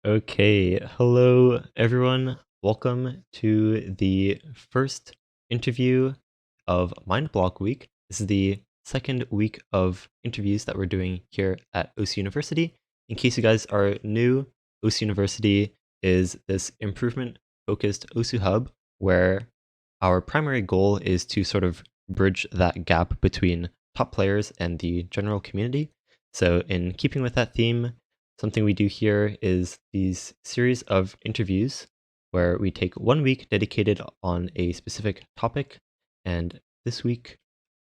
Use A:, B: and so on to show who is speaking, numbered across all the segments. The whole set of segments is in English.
A: Okay, hello everyone. Welcome to the first interview of Mindblock week. This is the second week of interviews that we're doing here at OC University. In case you guys are new, OC University is this improvement focused OSU hub where our primary goal is to sort of bridge that gap between top players and the general community. So, in keeping with that theme, something we do here is these series of interviews where we take 1 week dedicated on a specific topic. And this week,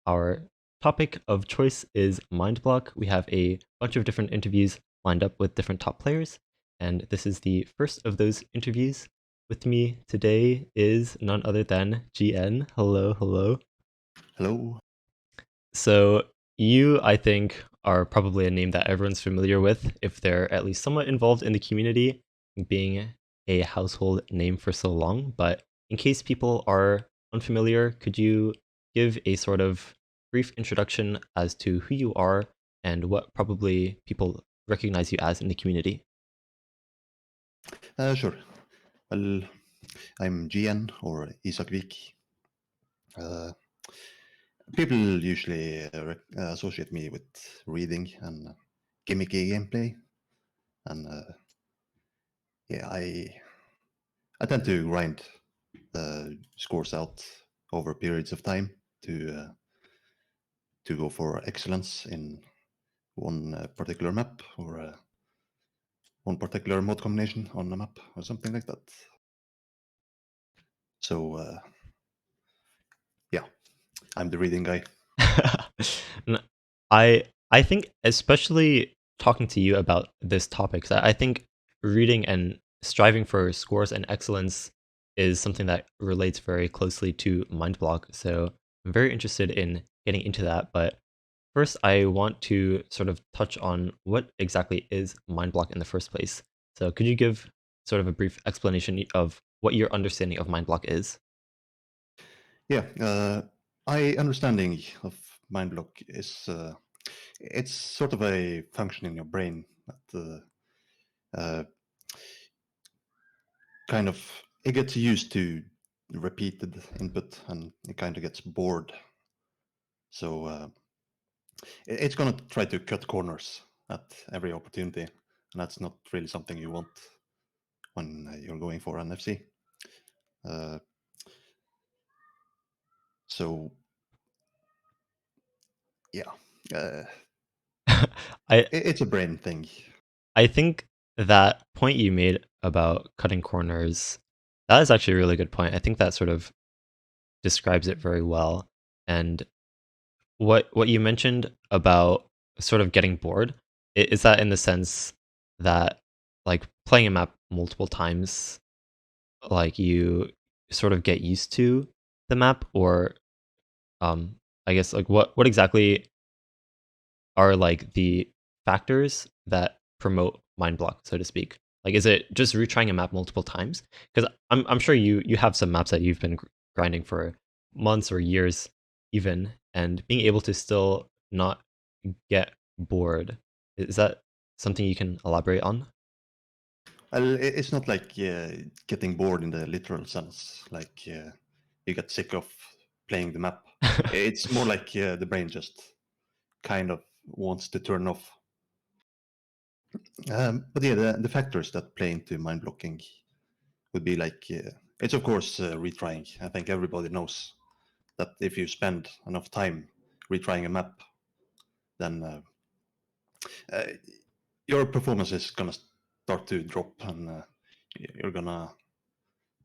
A: our topic of choice is Mindblock. We have a bunch of different interviews lined up with different top players. And this is the first of those interviews. With me today is none other than GN. Hello, hello.
B: Hello.
A: So you, I think, are probably a name that everyone's familiar with if they're at least somewhat involved in the community, being a household name for so long. But in case people are unfamiliar, could you give a sort of brief introduction as to who you are and what probably people recognize you as in the community?
B: Sure. Well, I'm GN or Isakvik. Uh, People usually associate me with reading and gimmicky gameplay, and yeah, I tend to grind the scores out over periods of time to go for excellence in one particular map or one particular mod combination on a map or something like that. So yeah, I'm the reading guy.
A: N- I think especially talking to you about this topic, 'cause I think reading and striving for scores and excellence is something that relates very closely to Mindblock. So I'm very interested in getting into that. But first, I want to sort of touch on what exactly is Mindblock in the first place. So could you give sort of a brief explanation of what your understanding of Mindblock is?
B: Yeah, my understanding of mind block is it's sort of a function in your brain that uh, kind of it gets used to repeated input and it kind of gets bored. So it's going to try to cut corners at every opportunity, and that's not really something you want when you're going for an FC. Uh, so yeah, uh,
A: I
B: it's a brain thing.
A: I think that point you made about cutting corners, that is actually a really good point. I think that sort of describes it very well. And what you mentioned about sort of getting bored, is that in the sense that like playing a map multiple times, like you sort of get used to the map, or um I guess like what exactly are like the factors that promote mind block, so to speak? Like, is it just retrying a map multiple times? Because I'm sure you have some maps that you've been grinding for months or years, even, and being able to still not get bored. Is that something you can elaborate on?
B: Well, it's not like getting bored in the literal sense, like you get sick of playing the map. It's more like the brain just kind of wants to turn off. But yeah, the factors that play into mind blocking would be like it's of course retrying. I think everybody knows that if you spend enough time retrying a map, then uh, your performance is gonna start to drop, and you're gonna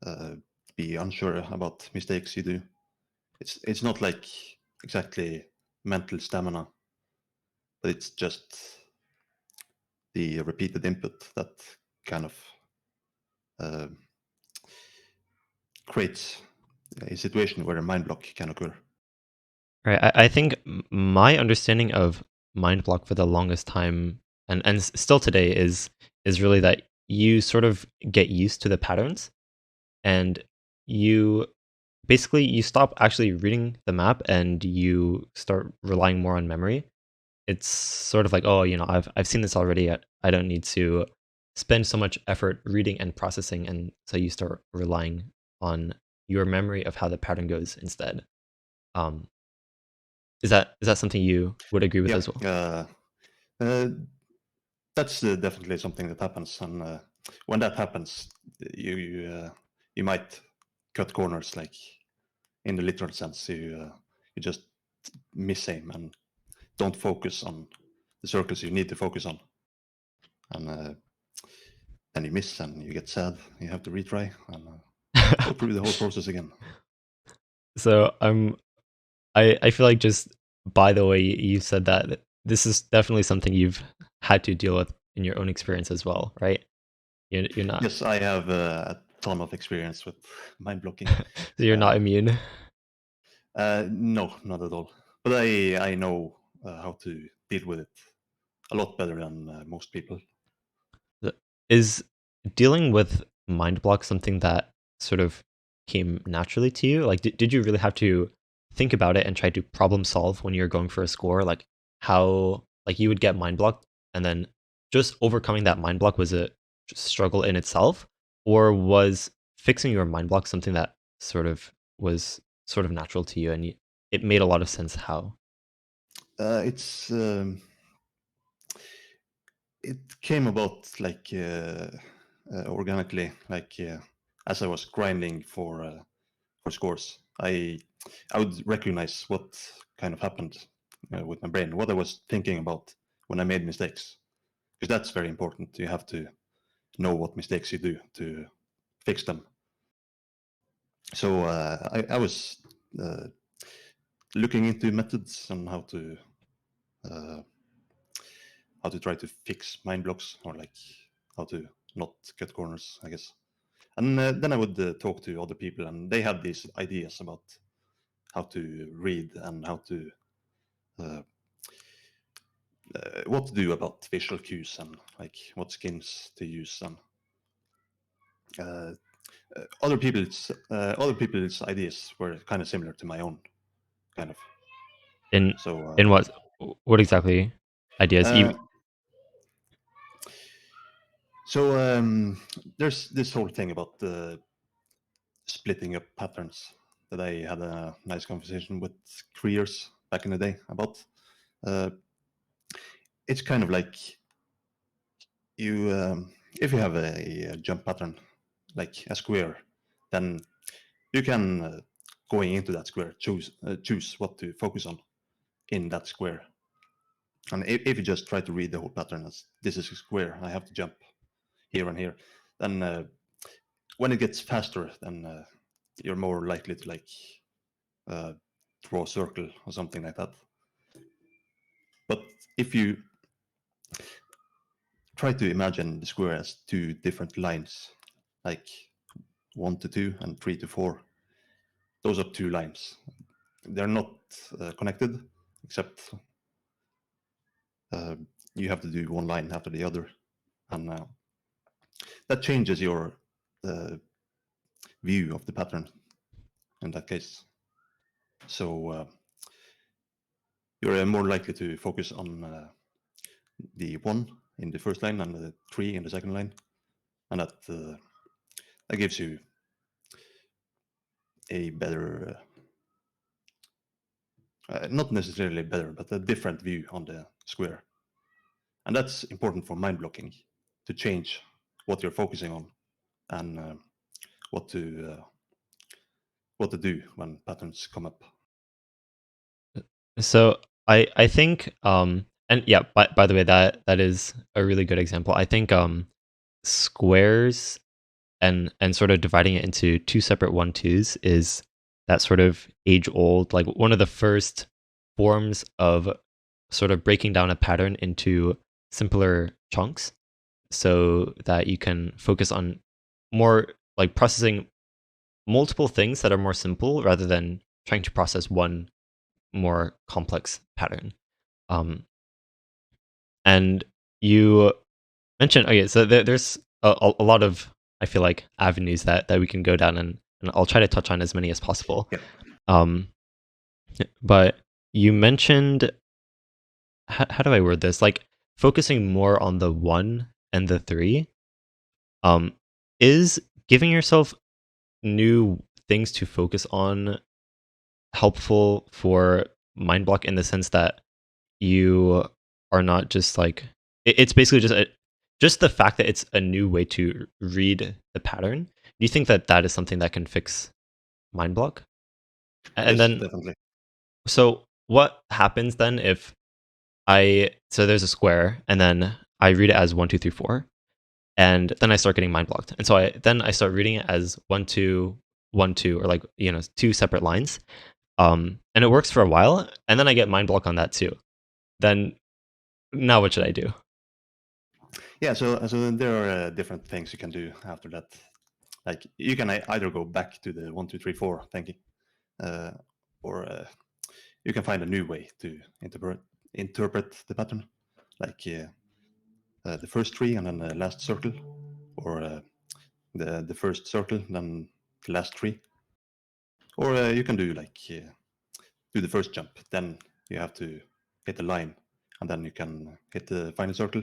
B: uh, be unsure about mistakes you do. It's not like exactly mental stamina, but it's just the repeated input that kind of uh, creates a situation where a mind block can occur.
A: Right. I think my understanding of mind block for the longest time, and still today, is really that you sort of get used to the patterns, and you basically you stop actually reading the map and you start relying more on memory. It's sort of like, oh, I've seen this already. I don't need to spend so much effort reading and processing, and so you start relying on your memory of how the pattern goes instead. Um, is that something you would agree with
B: Yeah,
A: as well?
B: uh, that's definitely something that happens, and when that happens, you might cut corners, like in the literal sense. You just miss aim and don't focus on the circles you need to focus on, and then you miss and you get sad. You have to retry and go through the whole process again.
A: So I feel like just by the way you said that, this is definitely something you've had to deal with in your own experience as well, right? You're not
B: Yes, I have a ton of experience with mind blocking.
A: so you're not
B: Uh,
A: immune.
B: no, not at all. But I know how to deal with it a lot better than most people.
A: Is dealing with mind block something that sort of came naturally to you? Like, did you really have to think about it and try to problem solve when you're going for a score? Like, how, like, you would get mind blocked, and then just overcoming that mind block was a struggle in itself? Or was fixing your mind block something that was sort of natural to you, and it made a lot of sense how?
B: It's it came about like organically, like as I was grinding for scores. I would recognize what kind of happened with my brain, what I was thinking about when I made mistakes, because that's very important. You have to know what mistakes you do to fix them. So I was uh, looking into methods on uh, how to try to fix mind blocks, or like how to not cut corners, I guess. And then I would talk to other people, and they had these ideas about how to read and how to uh, what to do about visual cues, and like what skins to use, and uh, other people's ideas were kind of similar to my own, kind of.
A: In
B: So
A: in what exactly ideas?
B: uh, there's this whole thing about splitting up patterns that I had a nice conversation with Kriers back in the day about. Uh, it's kind of like you, if you have a jump pattern like a square, then you can going into that square choose what to focus on in that square. And if you just try to read the whole pattern as this is a square, I have to jump here and here, then when it gets faster, then you're more likely to like uh, draw a circle or something like that. But if you try to imagine the square as two different lines, like 1 to 2 and 3 to 4, those are two lines. They're not connected, except uh, you have to do one line after the other, and that changes your uh, view of the pattern in that case. So you're more likely to focus on the 1 in the first line and the 3 in the second line, and that gives you a better, not necessarily better, but a different view on the square. And that's important for mind blocking, to change what you're focusing on, and what to uh, what to do when patterns come up.
A: So I think and yeah, by the way, that is a really good example. I think squares and sort of dividing it into two separate 1-2s is that sort of age old, like one of the first forms of sort of breaking down a pattern into simpler chunks, so that you can focus on more, like processing multiple things that are more simple rather than trying to process one more complex pattern. Um, and you mentioned, okay, so there's a lot of, I feel like, avenues that we can go down, and I'll try to touch on as many as possible.
B: Yeah.
A: Um, but you mentioned, how do I word this? Like focusing more on the 1 and the 3. Um, is giving yourself new things to focus on helpful for Mindblock in the sense that you are not just like it's basically just the fact that it's a new way to read the pattern. Do you think that that is something that can fix Mindblock? And
B: Yes,
A: then
B: definitely.
A: so what happens then if I so there's a square and then I read it as 1 2 3 4 and then I start getting mind blocked. And so I start reading it as 1 2 1 2 or like two separate lines. And it works for a while, and then I get mind block on that too. Then now what should I do?
B: Yeah, so there are different things you can do after that. Like you can either go back to the 1 2 3 4 thinking, uh, or you can find a new way to interpret the pattern, like the first tree and then the last circle, or the first circle then the last tree, or you can do like do the first jump, then you have to hit the line, and then you can hit the final circle,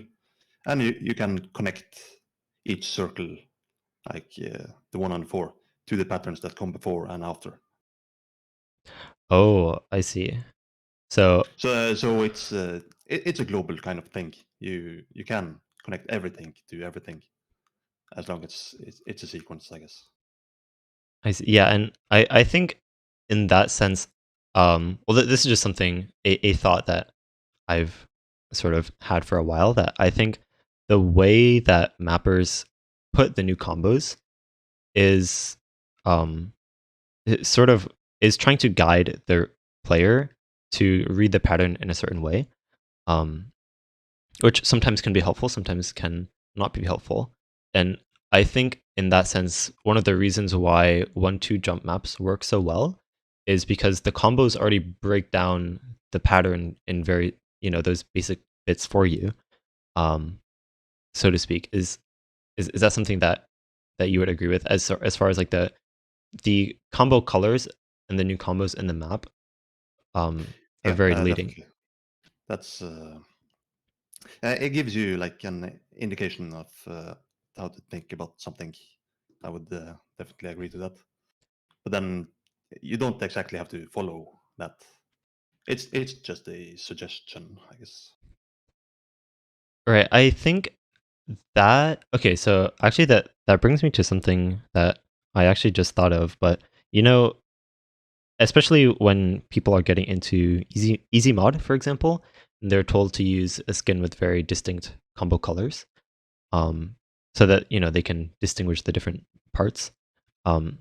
B: and you can connect each circle, like the 1 and 4, to the patterns that come before and after.
A: Oh, I see. So
B: So it's a global kind of thing. You can connect everything to everything as long as it's a sequence, I guess.
A: I see. Yeah, and I think in that sense, well, this is just something a thought that I've sort of had for a while, that I think the way that mappers put the new combos is um it sort of is trying to guide the player to read the pattern in a certain way, um, which sometimes can be helpful, sometimes can not be helpful. And I think in that sense, one of the reasons why 1 2 jump maps work so well is because the combos already break down the pattern in very those basic bits for you, um, so to speak. Is that something that you would agree with as far as like the combo colors and the new combos in the map are
B: Yeah,
A: very leading.
B: definitely. That's it gives you like an indication of how to think about something. I would definitely agree to that. But then you don't exactly have to follow that. It's just a suggestion, I guess.
A: Right. I think that okay, so actually that brings me to something that I actually just thought of, but you know, especially when people are getting into easy mod, for example, and they're told to use a skin with very distinct combo colors, um, so that they can distinguish the different parts. Um,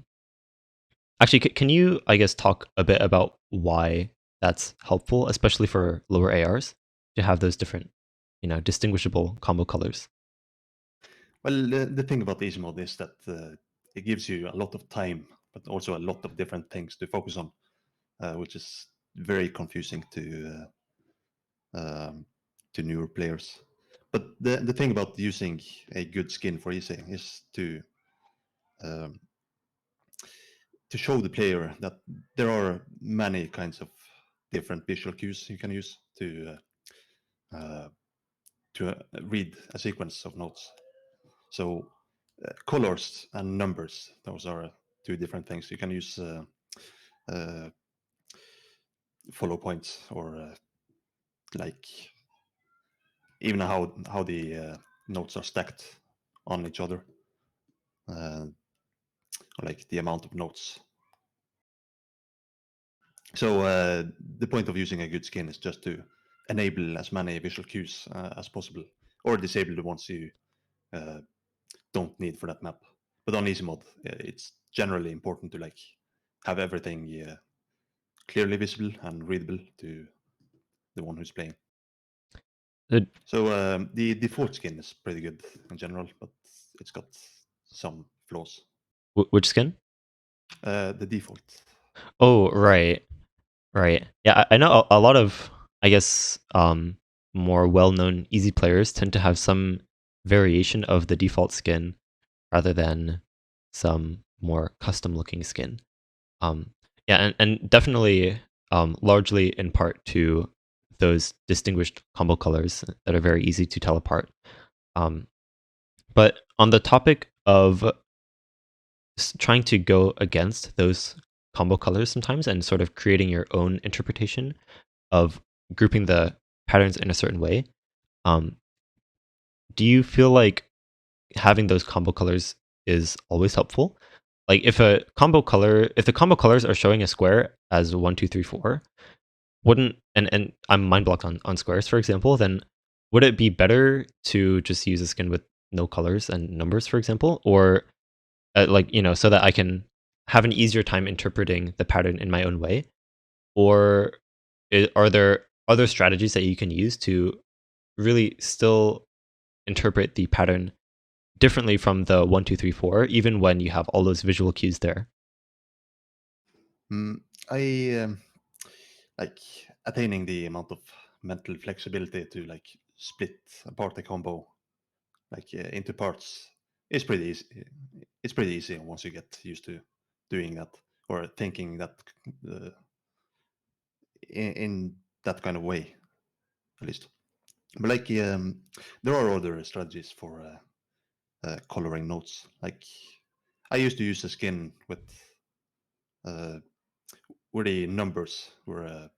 A: Actually, can you, I guess, talk a bit about why that's helpful, especially for lower ARs, to have those different, distinguishable combo colors?
B: Well, the thing about easy mode is that it gives you a lot of time, but also a lot of different things to focus on, which is very confusing to newer players. But the thing about using a good skin for easy is um, to show the player that there are many kinds of different visual cues you can use uh, to read a sequence of notes. So colors and numbers, those are two different things. You can use uh, follow points, or like even how the notes are stacked on each other, uh, like the amount of notes. So the point of using a good skin is just to enable as many visual cues as possible, or disable the ones you uh, don't need for that map. But on easy mode, it's generally important to like have everything clearly visible and readable to the one who's playing.
A: Uh,
B: So the default skin is pretty good in general, but it's got some flaws.
A: which skin?
B: The default.
A: Oh, right, right. Yeah, I know a lot of, I guess, more well-known easy players tend to have some variation of the default skin rather than some more custom-looking skin. Um, yeah, and definitely, largely in part to those distinguished combo colors that are very easy to tell apart. Um, but on the topic of trying to go against those combo colors sometimes and sort of creating your own interpretation of grouping the patterns in a certain way. Um, do you feel like having those combo colors is always helpful? Like if the combo colors are showing a square as 1, 2, 3, 4, wouldn't and I'm mind blocked on squares, for example, then would it be better to just use a skin with no colors and numbers, for example, or so that I can have an easier time interpreting the pattern in my own way? Or are there other strategies that you can use to really still interpret the pattern differently from the 1, 2, 3, 4, even when you have all those visual cues there?
B: Mm, I like attaining the amount of mental flexibility to like split apart the combo into parts is pretty easy. It's pretty easy once you get used to doing that or thinking that uh, in that kind of way, at least. But there are other strategies for coloring notes. Like I used to use the skin with uh, where the numbers were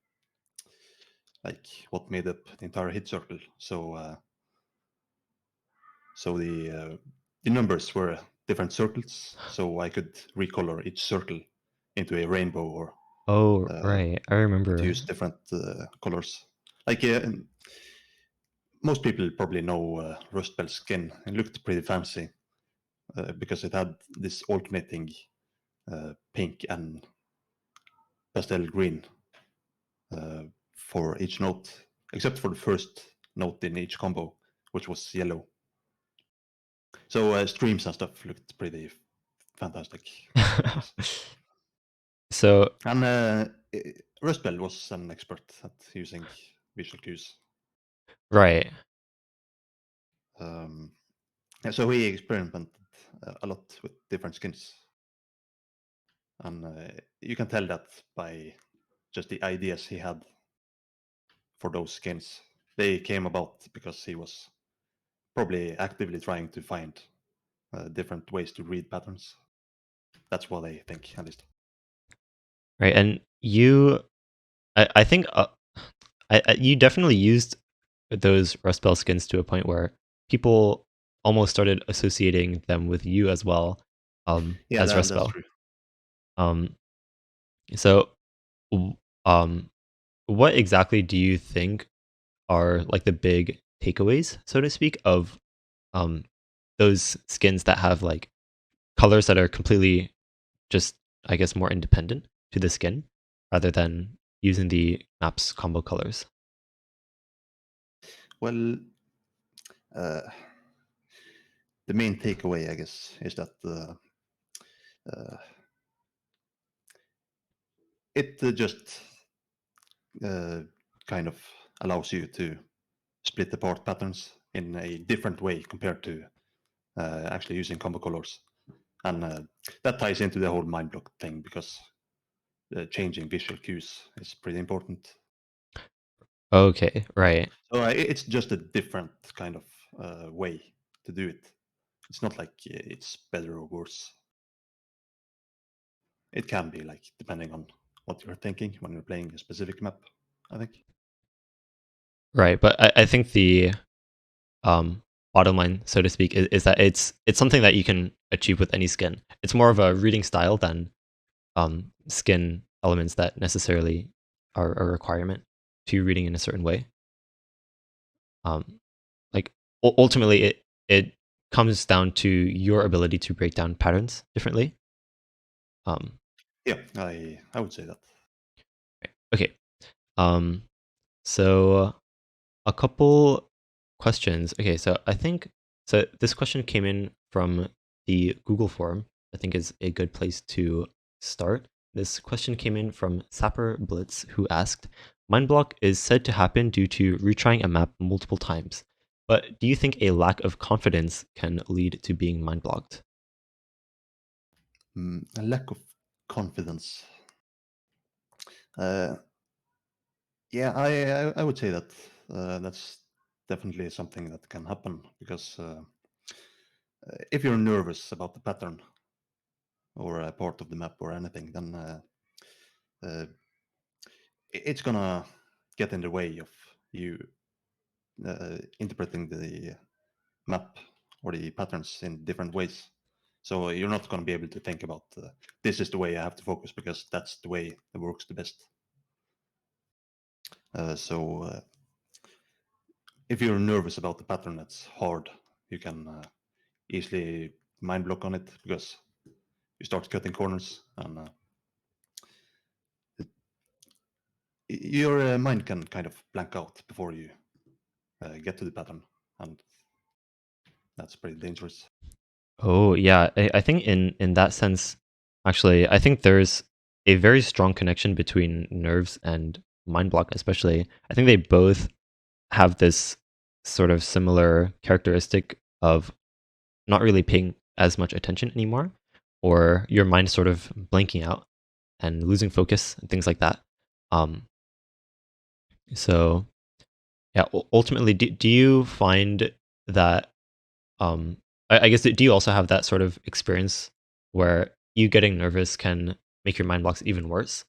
B: like what made up the entire hit circle. So the numbers were different circles, so I could recolor each circle into a rainbow or
A: Oh,
B: uh,
A: right. I
B: to
A: remember.
B: use different colors. Like most people probably know Rust Belt skin. It looked pretty fancy because it had this alternating pink and pastel green uh, for each note, except for the first note in each combo, which was yellow. So streams and stuff looked pretty fantastic, I guess.
A: So,
B: And Rustbell was an expert at using visual cues.
A: right.
B: Um, so he experimented a lot with different skins. And you can tell that by just the ideas he had for those skins. They came about because he was probably actively trying to find different ways to read patterns. That's what I think, at least.
A: Right. And I think you definitely used those Rust Belt skins to a point where people almost started associating them with you as well,
B: Yeah,
A: as Rust
B: that's
A: Belt.
B: true.
A: Um, so, w- um, what exactly do you think are like the big takeaways, so to speak, of um, those skins that have like colors that are completely just, I guess, more independent to the skin rather than using the map's combo colors?
B: Well, uh, the main takeaway, I guess, is that uh, it just uh, kind of allows you to split apart patterns in a different way compared to actually using combo colors. And that ties into the whole mind block thing because changing visual cues is pretty important.
A: Okay, right.
B: So it's just a different kind of way to do it. It's not like it's better or worse. It can be like depending on what you're thinking when you're playing a specific map, I think.
A: Right, but I think the um, bottom line, so to speak, is that it's something that you can achieve with any skin. It's more of a reading style than skin elements that necessarily are a requirement to reading in a certain way. Um, like ultimately, it comes down to your ability to break down patterns differently. Um,
B: Yeah, I would say that.
A: right. Okay. Um, so a couple questions. Okay, so I think so. This question came in from the Google form. I think is a good place to start. This question came in from Sapper Blitz, who asked, "Mindblock is said to happen due to retrying a map multiple times, but do you think a lack of confidence can lead to being mind blocked?"
B: A lack of confidence. Uh, yeah, I would say that that's definitely something that can happen because if you're nervous about the pattern or a part of the map or anything, then it's gonna get in the way of you interpreting the map or the patterns in different ways. So you're not going to be able to think about this is the way I have to focus because that's the way it works the best. So if you're nervous about the pattern that's hard, you can easily mind block on it because you start cutting corners and your mind can kind of blank out before you get to the pattern, and that's pretty dangerous.
A: Oh yeah, I think in that sense, actually, I think there's a very strong connection between nerves and mind block, especially. I think they both have this sort of similar characteristic of not really paying as much attention anymore, or your mind sort of blanking out and losing focus and things like that. Um, so yeah, ultimately, do you find that um, I guess do you also have that sort of experience where you getting nervous can make your mind blocks even worse,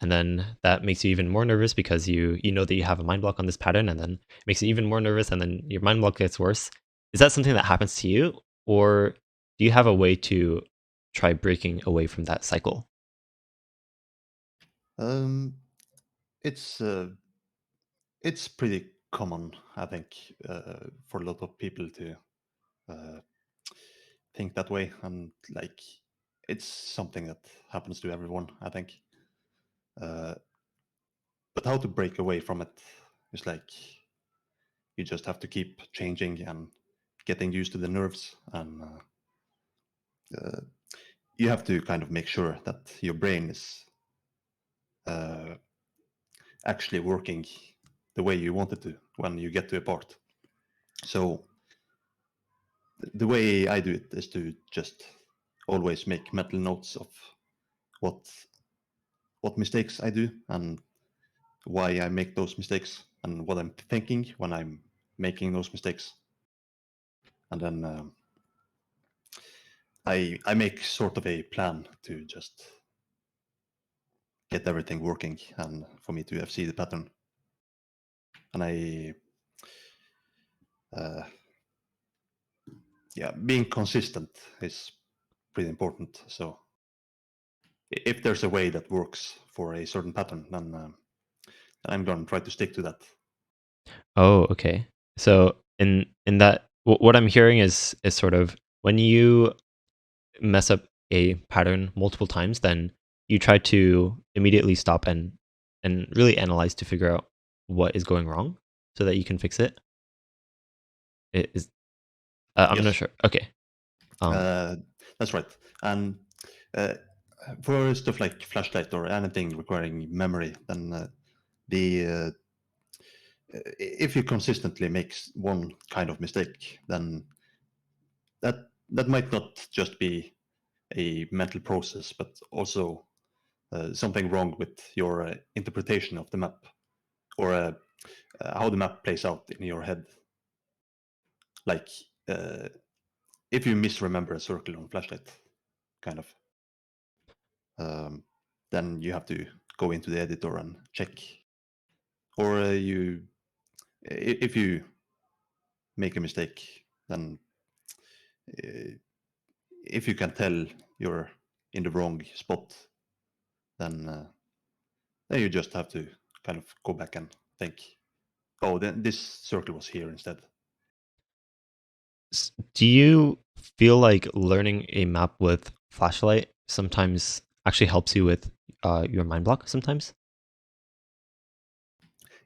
A: and then that makes you even more nervous because you know that you have a mind block on this pattern, and then it makes you even more nervous, and then your mind block gets worse. Is that something that happens to you, or do you have a way to try breaking away from that cycle?
B: Um, it's it's pretty common, I think, for a lot of people to uh, think that way, and like it's something that happens to everyone, I think. Uh, but how to break away from it is like you just have to keep changing and getting used to the nerves, and uh, you have to kind of make sure that your brain is uh, actually working the way you want it to when you get to a part. So the way I do it is to just always make mental notes of what what mistakes I do and why I make those mistakes and what I'm thinking when I'm making those mistakes. And then I make sort of a plan to just get everything working and for me to see the pattern. And uh, yeah, being consistent is pretty important. So if there's a way that works for a certain pattern, then I'm going to try to stick to that.
A: Oh, okay. So in that, what I'm hearing is sort of when you mess up a pattern multiple times, then you try to immediately stop and really analyze to figure out what is going wrong so that you can fix it. It is I'm not
B: Yes,
A: sure. Okay. Um.
B: uh, that's right. And uh, for stuff like flashlight or anything requiring memory, then the if you consistently make one kind of mistake, then that might not just be a mental process, but also something wrong with your interpretation of the map or how the map plays out in your head. Like uh, if you misremember a circle on flashlight, kind of, um, then you have to go into the editor and check. Or if you make a mistake, then uh, if you can tell you're in the wrong spot, then you just have to kind of go back and think, oh, then this circle was here instead.
A: Do you feel like learning a map with flashlight sometimes actually helps you with your mind block sometimes?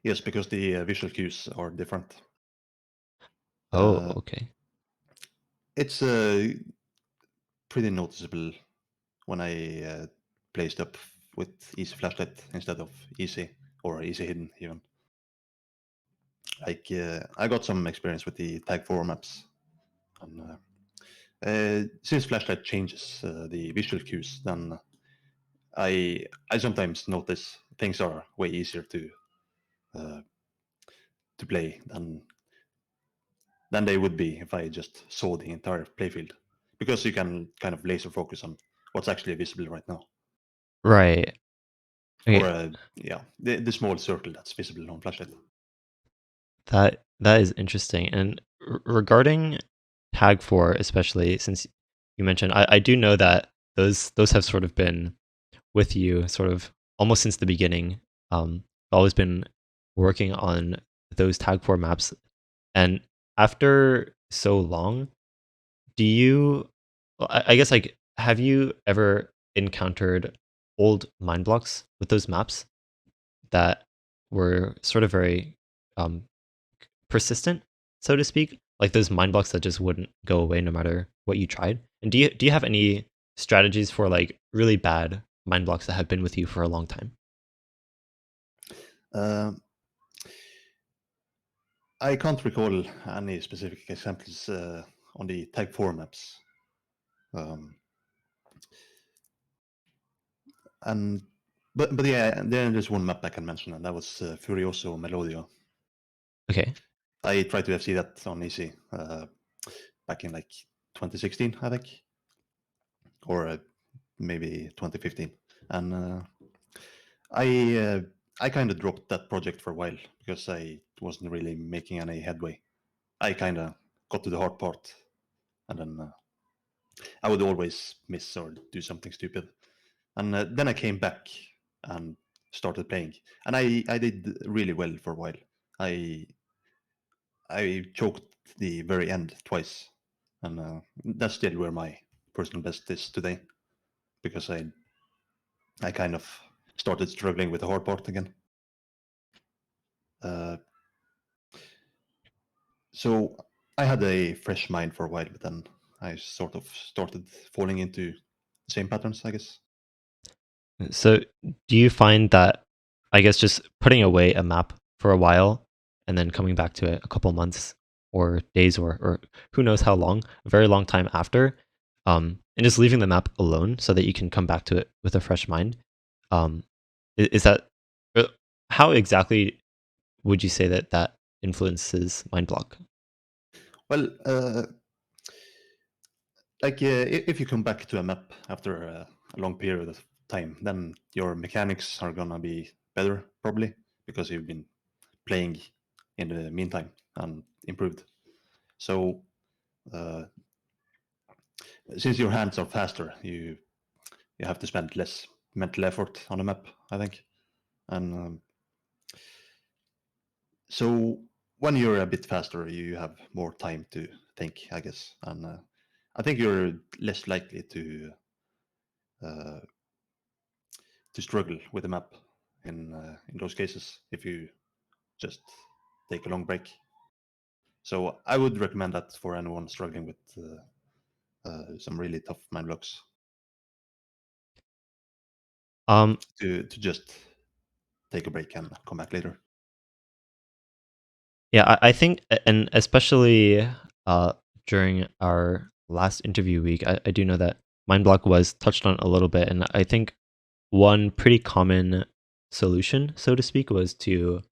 B: Yes, because the visual cues are different.
A: Oh,
B: Uh,
A: okay.
B: it's pretty noticeable when I play stuff with easy flashlight instead of easy or easy hidden even. Like I got some experience with the tag 4 maps, and since flashlight changes the visual cues, then I sometimes notice things are way easier uh, to play than than they would be if I just saw the entire playfield, because you can kind of laser focus on what's actually visible right now,
A: Right.
B: or
A: Okay.
B: yeah, the small circle that's visible on flashlight.
A: That is interesting. And regarding Tag 4, especially since you mentioned, I do know that those have sort of been with you sort of almost since the beginning. I've always been working on those Tag 4 maps. And after so long, do you, well, I guess, like, have you ever encountered old mind blocks with those maps that were sort of very um, persistent, so to speak? Like those mind blocks that just wouldn't go away no matter what you tried? And do you have any strategies for like really bad mind blocks that have been with you for a long time?
B: Uh, I can't recall any specific examples on the Type 4 maps. Um, and but yeah, then there's one map I can mention, and that was Furioso Melodio.
A: Okay.
B: I tried to FC that on easy back in like 2016, I think, or maybe 2015, and I I kind of dropped that project for a while because I wasn't really making any headway. I kind of got to the hard part, and then I would always miss or do something stupid. And then I came back and started playing, and I did really well for a while. I I choked the very end twice, and that's still where my personal best is today, because I kind of started struggling with the hard part again. Uh, so I had a fresh mind for a while, but then I sort of started falling into the same patterns, I guess.
A: So do you find that, I guess, just putting away a map for a while and then coming back to it a couple months or days or who knows how long, a very long time after, and just leaving the map alone so that you can come back to it with a fresh mind, um, is that, uh, how exactly would you say that that influences mind block?
B: Well, like if you come back to a map after a long period of time, then your mechanics are gonna be better probably because you've been playing in the meantime and improved. So uh, since your hands are faster, you have to spend less mental effort on a map, I think. And so when you're a bit faster, you have more time to think, I guess. And I think you're less likely uh, to struggle with a map in those cases if you just take a long break. So I would recommend that for anyone struggling with some really tough mind blocks,
A: Um,
B: to just take a break and come back later.
A: yeah, I think, and especially uh, during our last interview week, I do know that mind block was touched on a little bit, and I think one pretty common solution, so to speak, was to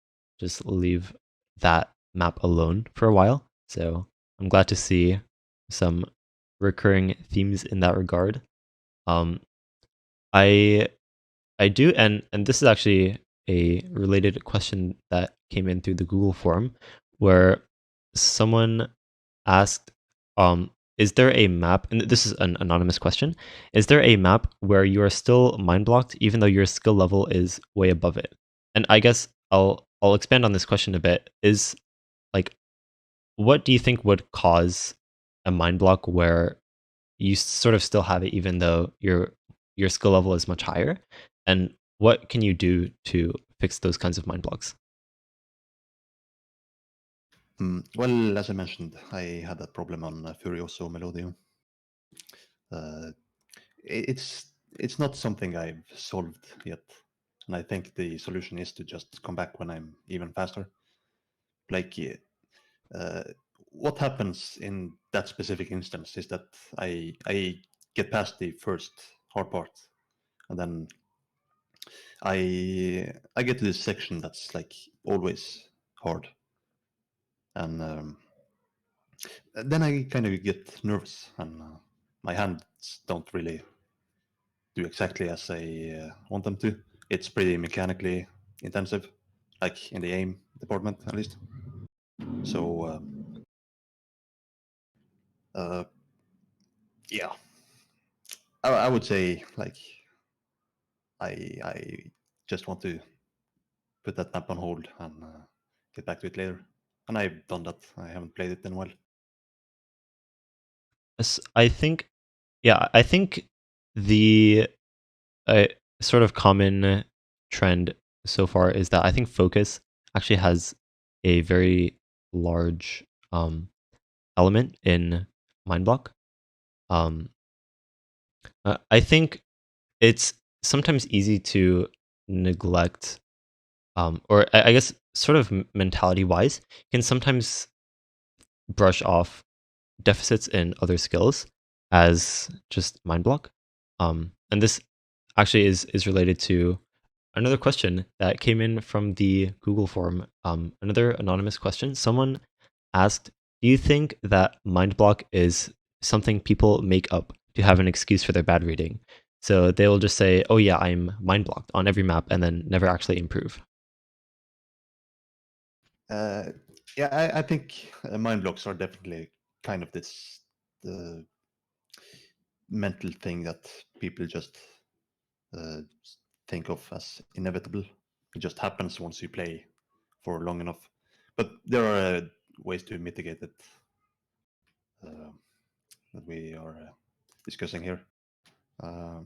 A: just leave that map alone for a while. So I'm glad to see some recurring themes in that regard. Um, I I do, and this is actually a related question that came in through the Google form, where someone asked, "Is there a map?" And this is an anonymous question. Is there a map where you are still mind blocked, even though your skill level is way above it? And I guess I'll expand on this question a bit. Is like, what do you think would cause a mind block where you sort of still have it even though your skill level is much higher? And what can you do to fix those kinds of mind blocks?
B: Well, as I mentioned, I had that problem on Furioso Melodio. Uh, it's not something I've solved yet, and I think the solution is to just come back when I'm even faster. Like uh, what happens in that specific instance is that I get past the first hard part, and then I get to this section that's like always hard, and Then I kind of get nervous, and my hands don't really do exactly as I want them to. It's pretty mechanically intensive, like in the aim department at least. So uh, yeah, I would say like I just want to put that map on hold and get back to it later. And I've done that. I haven't played it in a while.
A: I think, yeah, I think the uh, sort of common trend so far is that I think focus actually has a very large um, element in Mindblock. Um, I think it's sometimes easy to neglect, or I guess sort of mentality wise, can sometimes brush off deficits in other skills as just mind block. And this actually is related to another question that came in from the Google form. Another anonymous question. Someone asked, "Do you think that mind block is something people make up to have an excuse for their bad reading?" So they will just say, "Oh yeah, I'm mind blocked" on every map, and then never actually improve.
B: Uh, yeah, I think mind blocks are definitely kind of this the mental thing that people just uh, think of as inevitable. It just happens once you play for long enough. But there are ways to mitigate it uh, that we are discussing here. Uh,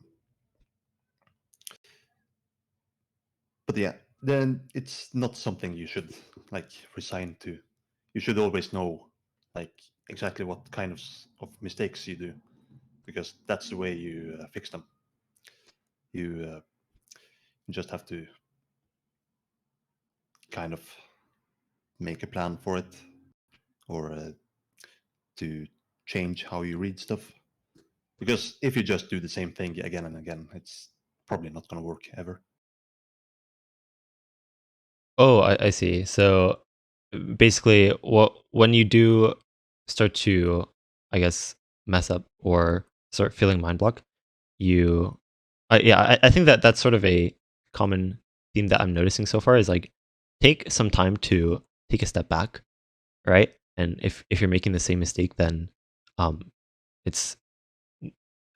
B: but yeah, then it's not something you should like resign to. You should always know like exactly what kind of mistakes you do, because that's the way you fix them. You just have to kind of make a plan for it, or to change how you read stuff. Because if you just do the same thing again and again, it's probably not going to work ever.
A: Oh, I see. So basically, what when you do start to, I guess, mess up or start feeling mind block, you, yeah, I think that that's sort of a common theme that I'm noticing so far is like take some time to take a step back, right? And if you're making the same mistake, then it's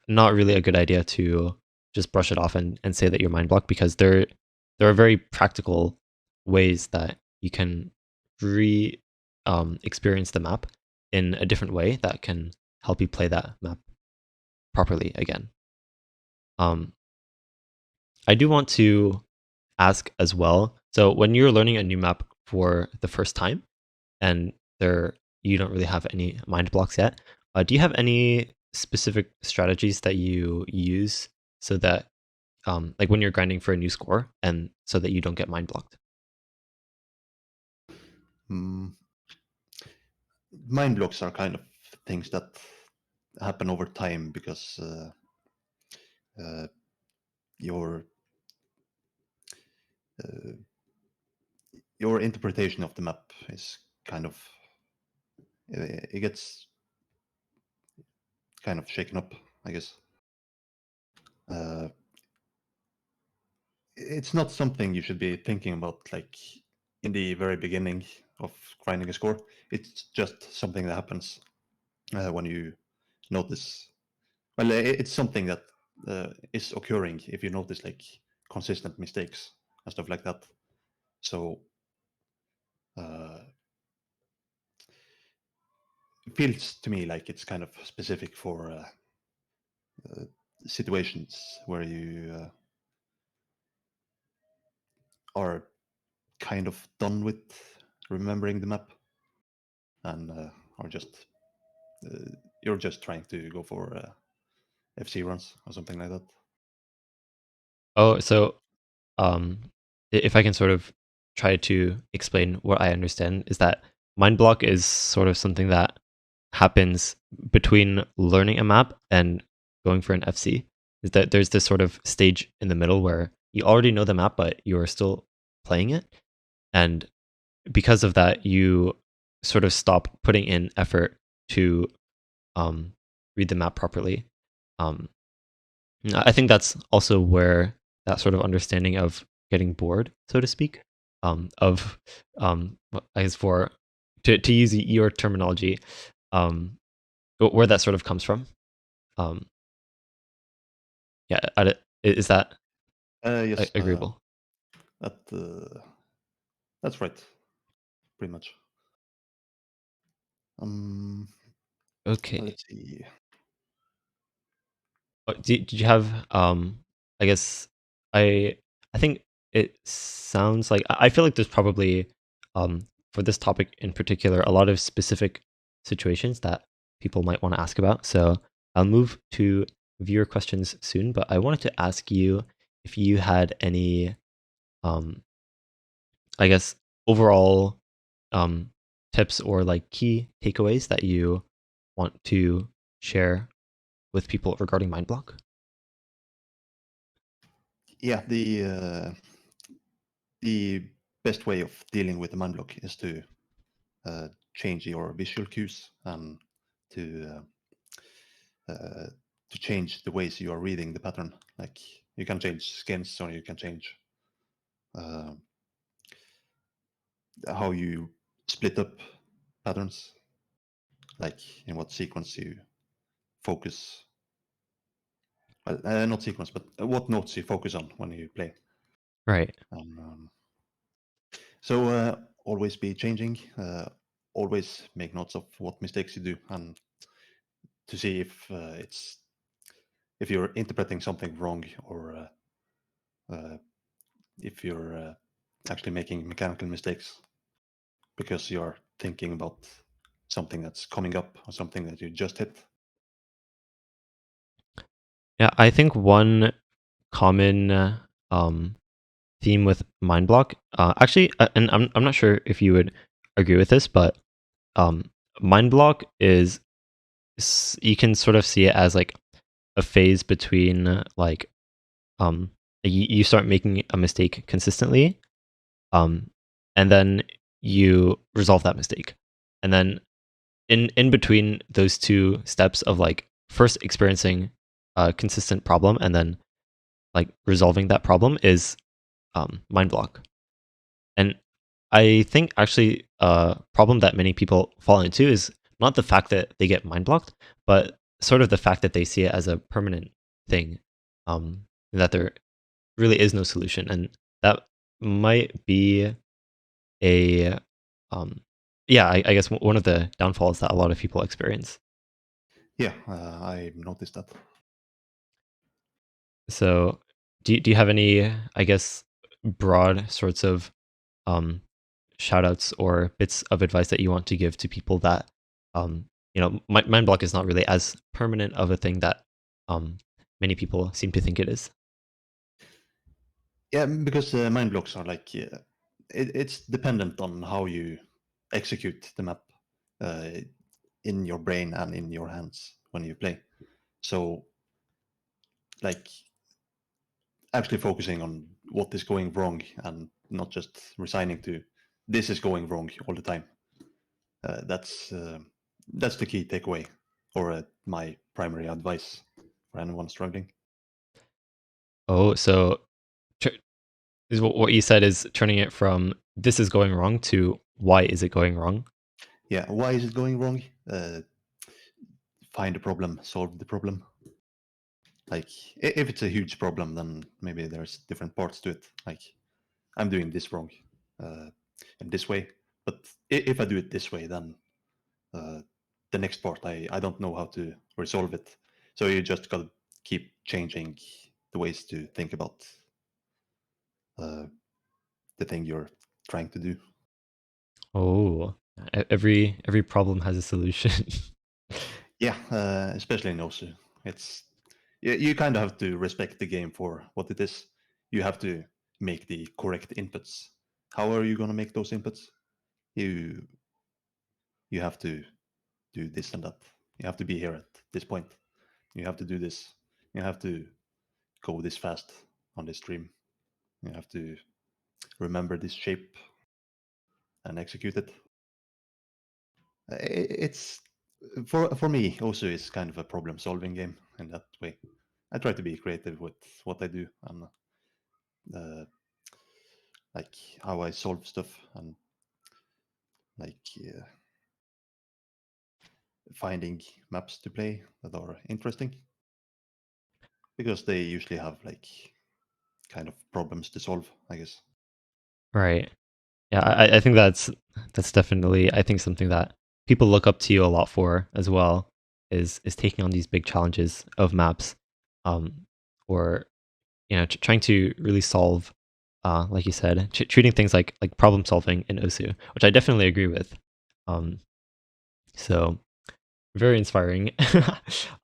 A: not really a good idea to just brush it off and say that you're mind blocked, because there are very practical ways that you can re experience the map in a different way that can help you play that map properly again. Um, I do want to ask as well. So when you're learning a new map for the first time and there you don't really have any mind blocks yet, do you have any specific strategies that you use so that like when you're grinding for a new score and so that you don't get mind blocked?
B: Mm, mind blocks are kind of things that happen over time because uh, your uh, your interpretation of the map is kind of it gets kind of shaken up, I guess. Uh, it's not something you should be thinking about like in the very beginning of grinding a score. It's just something that happens when you notice. Well, it's something that is occurring if you notice like consistent mistakes and stuff like that. So uh, it feels to me like it's kind of specific for uh, situations where you are kind of done with remembering the map and are just uh, you're just trying to go for FC runs or something like that.
A: Oh, so um, if I can sort of try to explain what I understand is that mind block is sort of something that happens between learning a map and going for an FC. Is that there's this sort of stage in the middle where you already know the map, but you're still playing it, and because of that, you sort of stop putting in effort to um, read the map properly. Um, I think that's also where that sort of understanding of getting bored, so to speak, of I guess for to use your terminology, um, where that sort of comes from. Um, yeah, is that
B: Yes,
A: agreeable?
B: that that's right, pretty much. Um,
A: Okay.
B: let's see.
A: Did you have I guess I I think it sounds like I feel like there's probably for this topic in particular a lot of specific situations that people might want to ask about. So I'll move to viewer questions soon, but I wanted to ask you if you had any um I guess overall um tips or like key takeaways that you want to share with people regarding Mindblock.
B: Yeah, the best way of dealing with the mind block is to change your visual cues and to uh, uh, to change the ways you are reading the pattern. Like you can change skins, or you can change uh, how you split up patterns, like in what sequence you focus. Well, not sequence, but what notes you focus on when you play.
A: Right.
B: And, so always be changing. Always make notes of what mistakes you do, and to see if you're interpreting something wrong, or if you're actually making mechanical mistakes because you're thinking about something that's coming up or something that you just hit.
A: Yeah, I think one common um, theme with Mindblock, actually, and I'm not sure if you would agree with this, but Mindblock is you can sort of see it as like a phase between like you start making a mistake consistently, um, and then you resolve that mistake, and then in between those two steps of like first experiencing a consistent problem and then like resolving that problem is mind block. And I think actually a problem that many people fall into is not the fact that they get mind blocked, but sort of the fact that they see it as a permanent thing, that there really is no solution. And that might be a, um, yeah, I guess one of the downfalls that a lot of people experience.
B: Yeah, I noticed that.
A: So, do you have any, I guess, broad sorts of um, shout outs or bits of advice that you want to give to people that, mind block is not really as permanent of a thing that many people seem to think it is?
B: Yeah, because mind blocks are like it's dependent on how you execute the map uh, in your brain and in your hands when you play. So, like actually focusing on what is going wrong and not just resigning to this is going wrong all the time. Uh, that's uh, that's the key takeaway, or my primary advice for anyone struggling.
A: Oh, so tr- is what you said is turning it from this is going wrong to why is it going wrong?
B: Yeah, why is it going wrong? Find the problem, solve the problem. Like if it's a huge problem, then maybe there's different parts to it. Like I'm doing this wrong uh, in this way, but if I do it this way, then uh, the next part I don't know how to resolve it. So you just gotta keep changing the ways to think about uh, the thing you're trying to do.
A: Oh, every problem has a solution.
B: Yeah, especially in Osu, it's you kind of have to respect the game for what it is. You have to make the correct inputs. How are you gonna make those inputs? You you have to do this and that. You have to be here at this point. You have to do this. You have to go this fast on this stream. You have to remember this shape and execute it. It's For me, also is kind of a problem-solving game in that way. I try to be creative with what I do and uh, like how I solve stuff and like finding maps to play that are interesting because they usually have like kind of problems to solve, I guess.
A: Right. Yeah, I think that's definitely I think something that people look up to you a lot for as well is taking on these big challenges of maps, um, or trying to really solve, like you said, treating things like problem solving in Osu, which I definitely agree with. Um, so very inspiring.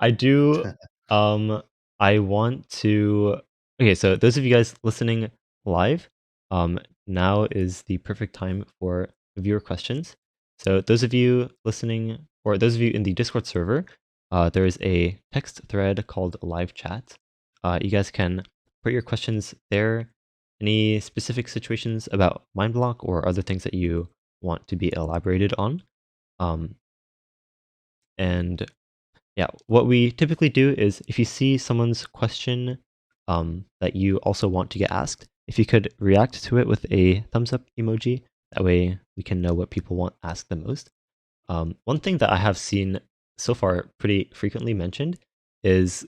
A: I do. Um, I want to. Okay, so those of you guys listening live, um, now is the perfect time for viewer questions. So those of you listening, or those of you in the Discord server, there is a text thread called live chat. You guys can put your questions there. Any specific situations about Mindblock or other things that you want to be elaborated on. Um, and yeah, what we typically do is if you see someone's question that you also want to get asked, if you could react to it with a thumbs up emoji, that way we can know what people want asked the most. One thing that I have seen so far pretty frequently mentioned is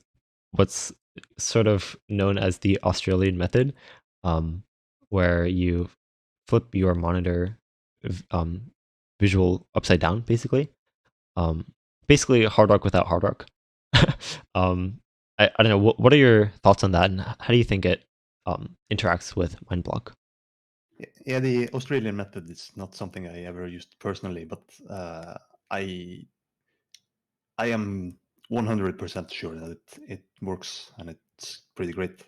A: what's sort of known as the Australian method, um, where you flip your monitor visual upside down, basically. Um, Basically, hard rock without hard rock. um, I don't know. What are your thoughts on that, and how do you think it interacts with Mindblock?
B: Yeah, the Australian method is not something I ever used personally, but I I am 100% sure that it works and it's pretty great.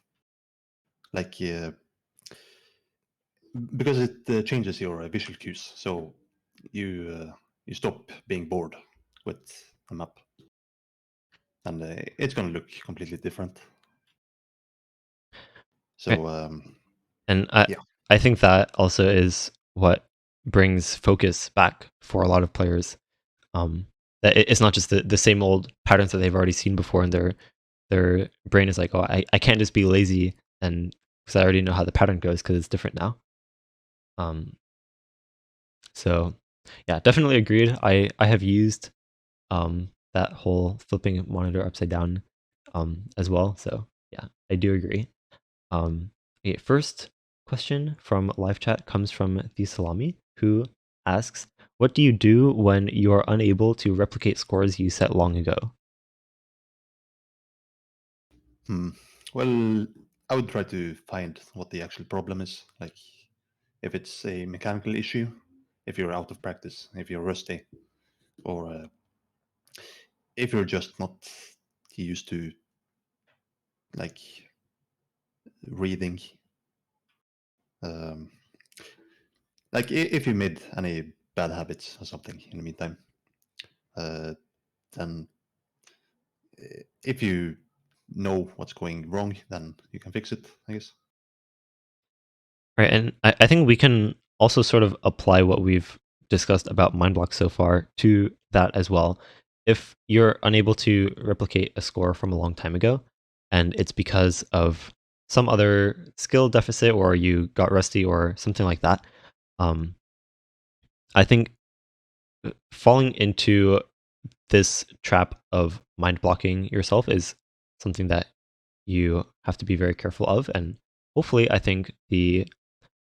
B: Like because it changes your visual cues, so you stop being bored with a map, and it's gonna look completely different.
A: Right.
B: So
A: And
B: yeah,
A: I think that also is what brings focus back for a lot of players. That it's not just the same old patterns that they've already seen before, and their brain is like, oh, I can't just be lazy and because I already know how the pattern goes because it's different now. Um, so yeah, definitely agreed. I have used that whole flipping monitor upside down as well. So yeah, I do agree. Okay, first question from live chat comes from the Salami, who asks, "What do you do when you are unable to replicate scores you set long ago?"
B: hmm. Well, I would try to find what the actual problem is. Like if it's a mechanical issue, if you're out of practice, if you're rusty, or if you're just not used to like reading. Um, like if you made any bad habits or something in the meantime, uh, then if you know what's going wrong, then you can fix it, I guess.
A: Right, and I think we can also sort of apply what we've discussed about mind blocks so far to that as well. If you're unable to replicate a score from a long time ago, and it's because of some other skill deficit, or you got rusty, or something like that, um, I think falling into this trap of mind blocking yourself is something that you have to be very careful of. And hopefully, I think the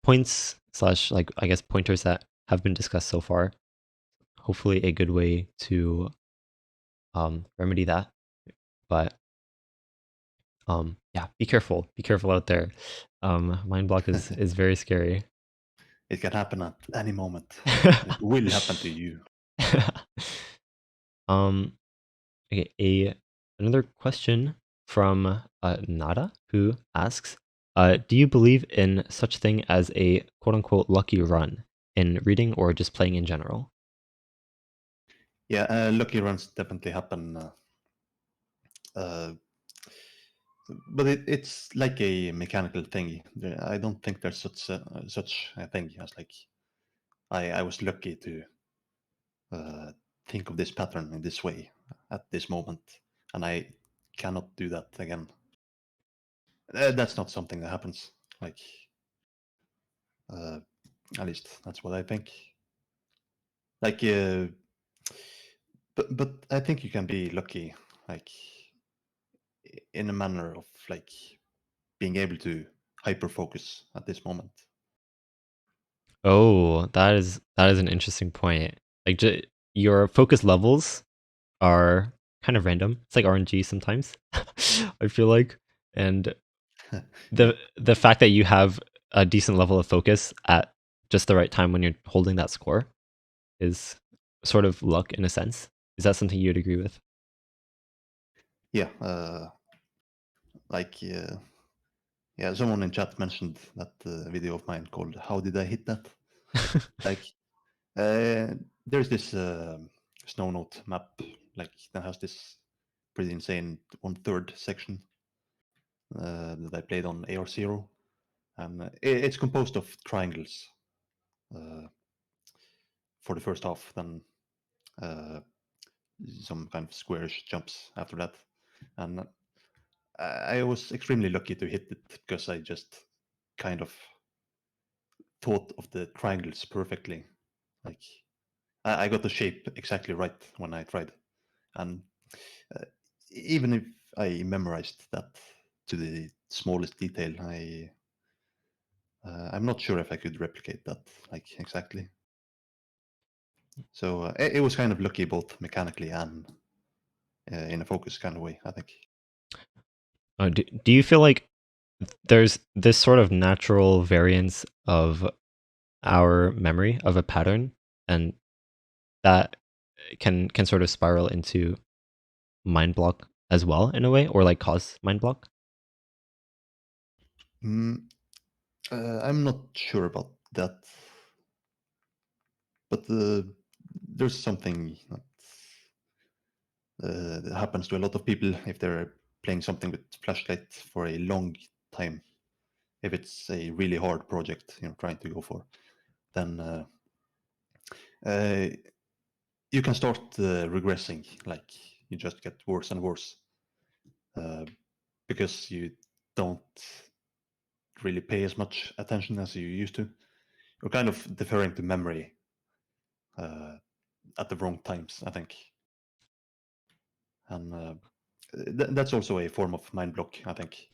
A: points slash like I guess pointers that have been discussed so far, hopefully a good way to remedy that. But yeah, be careful out there. Mind block is very scary.
B: It can happen at any moment. It will happen to you.
A: um, okay, another question from Nada, who asks, "Do you believe in such thing as a quote unquote lucky run in reading or just playing in general?"
B: Yeah, lucky runs definitely happen. Uh, but it's like a mechanical thing. I don't think there's such a thing as like I was lucky to think of this pattern in this way at this moment, and I cannot do that again. That's not something that happens. Like, at least that's what I think. Like, but I think you can be lucky, like, in a manner of like being able to hyper focus at this moment.
A: Oh, that is an interesting point. Like your focus levels are kind of random. It's like RNG sometimes. I feel like, and
B: Yeah,
A: the fact that you have a decent level of focus at just the right time when you're holding that score is sort of luck in a sense. Is that something you'd agree with?
B: yeah. Like, yeah. Someone in chat mentioned that video of mine called "How Did I Hit That?" Like, there's this snow note map, like that has this pretty insane 1/3 section that I played on AR0, and it's composed of triangles uh, for the first half, then uh, some kind of squarish jumps after that, and I was extremely lucky to hit it because I just kind of thought of the triangles perfectly. Like, I got the shape exactly right when I tried, and uh, even if I memorized that to the smallest detail, I'm not sure if I could replicate that like exactly. So it was kind of lucky both mechanically and in a focus kind of way, I think.
A: Do you feel like there's this sort of natural variance of our memory of a pattern, and that can sort of spiral into mind block as well in a way, or like cause mind block?
B: Mm, I'm not sure about that, but there's something that happens to a lot of people if they're playing something with flashlight for a long time. If it's a really hard project, trying to go for, then uh, you can start regressing. Like, you just get worse and worse uh, because you don't really pay as much attention as you used to. You're kind of deferring to memory uh, at the wrong times, I think, and that's also a form of mind block, I think.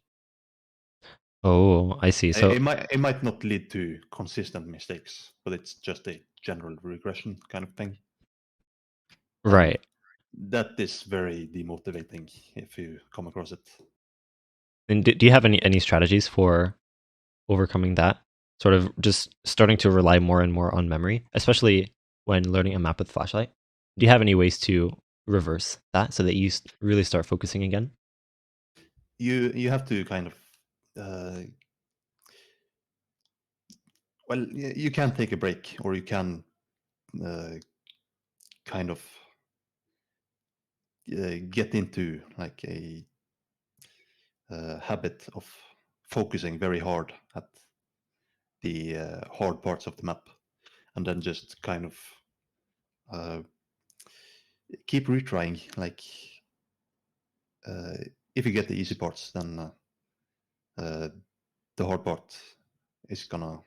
A: Oh, I see. So
B: It might not lead to consistent mistakes, but it's just a general regression kind of thing, and
A: right.
B: that is very demotivating if you come across it.
A: And do you have any strategies for overcoming that? Sort of just starting to rely more and more on memory, especially when learning a map with flashlight. Do you have any ways to reverse that so that you really start focusing again?
B: You have to kind of uh, well, you can take a break, or you can uh, kind of get into like a habit of focusing very hard at the hard parts of the map, and then just kind of uh, keep retrying. Like, uh, if you get the easy parts, then uh, the hard part is gonna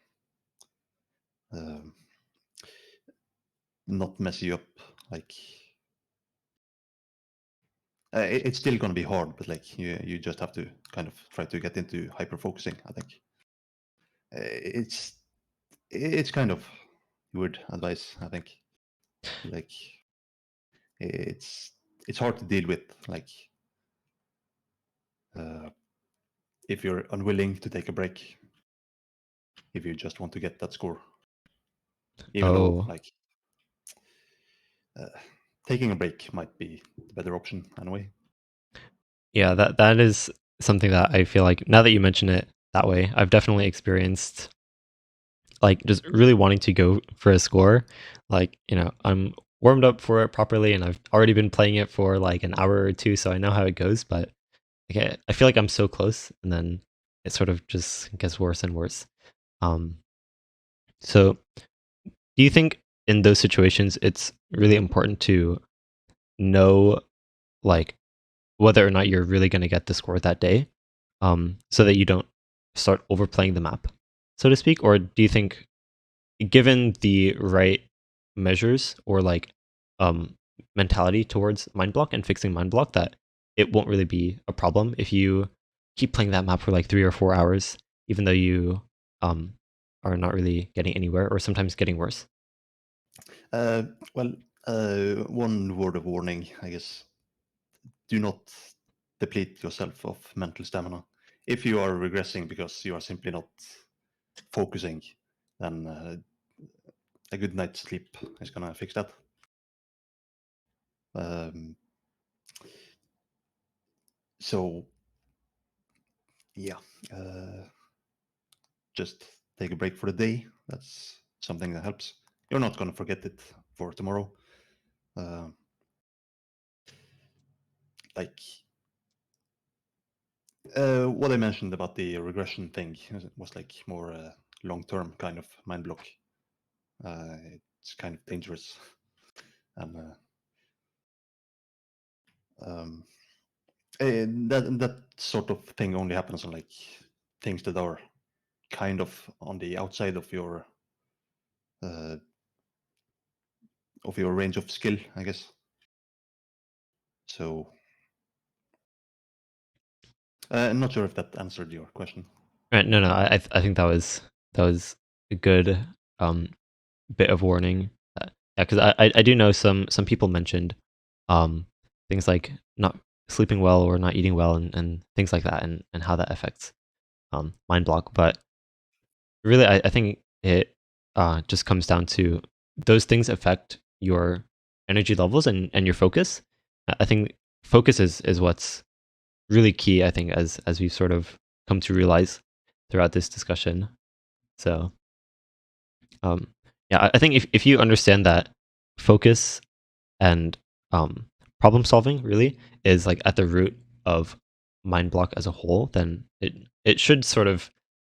B: um not mess you up. Like, it's still gonna be hard, but like you just have to kind of try to get into hyper focusing, I think. It's kind of weird advice, I think. Like, it's it's hard to deal with, like, uh, if you're unwilling to take a break, if you just want to get that score, even though
A: Oh,
B: like uh, taking a break might be the better option anyway.
A: yeah, that is something that I feel like now that you mention it that way, I've definitely experienced like just really wanting to go for a score. Like, I'm warmed up for it properly and I've already been playing it for like an hour or two, so I know how it goes, but okay, I feel like I'm so close and then it sort of just gets worse and worse. Um, so do you think in those situations, it's really important to know like whether or not you're really going to get the score that day, so that you don't start overplaying the map, so to speak. Or do you think, given the right measures or like um, mentality towards mind block and fixing mind block, that it won't really be a problem if you keep playing that map for like 3 or 4 hours, even though you um, are not really getting anywhere or sometimes getting worse?
B: Uh, well, one word of warning, I guess: do not deplete yourself of mental stamina. If you are regressing because you are simply not focusing, then a good night's sleep is gonna fix that. Um, so yeah, uh, just take a break for the day. That's something that helps. You're not gonna forget it for tomorrow. Uh, like what I mentioned about the regression thing was like more long-term kind of mind block. It's kind of dangerous, and um, that sort of thing only happens on like things that are kind of on the outside uh, of your range of skill, I guess. So I'm not sure if that answered your question.
A: Right, no, no, I think that was a good um, bit of warning. Yeah, because I do know some people mentioned um, things like not sleeping well or not eating well, and things like that, and how that affects mind block. But really, I think it just comes down to those things affect your energy levels and your focus. I think focus is what's really key, I think, as we've sort of come to realize throughout this discussion. So um, yeah, I think if you understand that focus and um, problem solving really is like at the root of mind block as a whole, then it should sort of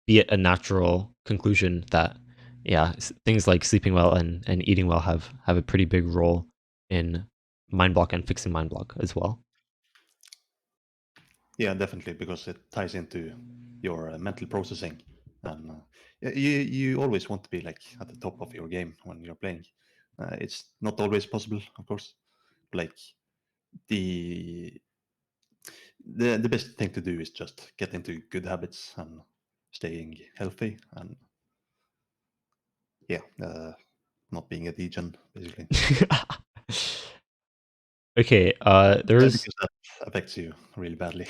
A: be a natural conclusion that yeah, things like sleeping well and eating well have a pretty big role in mind block and fixing mind block as well.
B: Yeah, definitely, because it ties into your mental processing, and you always want to be like at the top of your game when you're playing. It's not always possible, of course. Like the the best thing to do is just get into good habits and staying healthy, and yeah, not being a degen basically.
A: Okay, there's
B: Because that affects you really badly.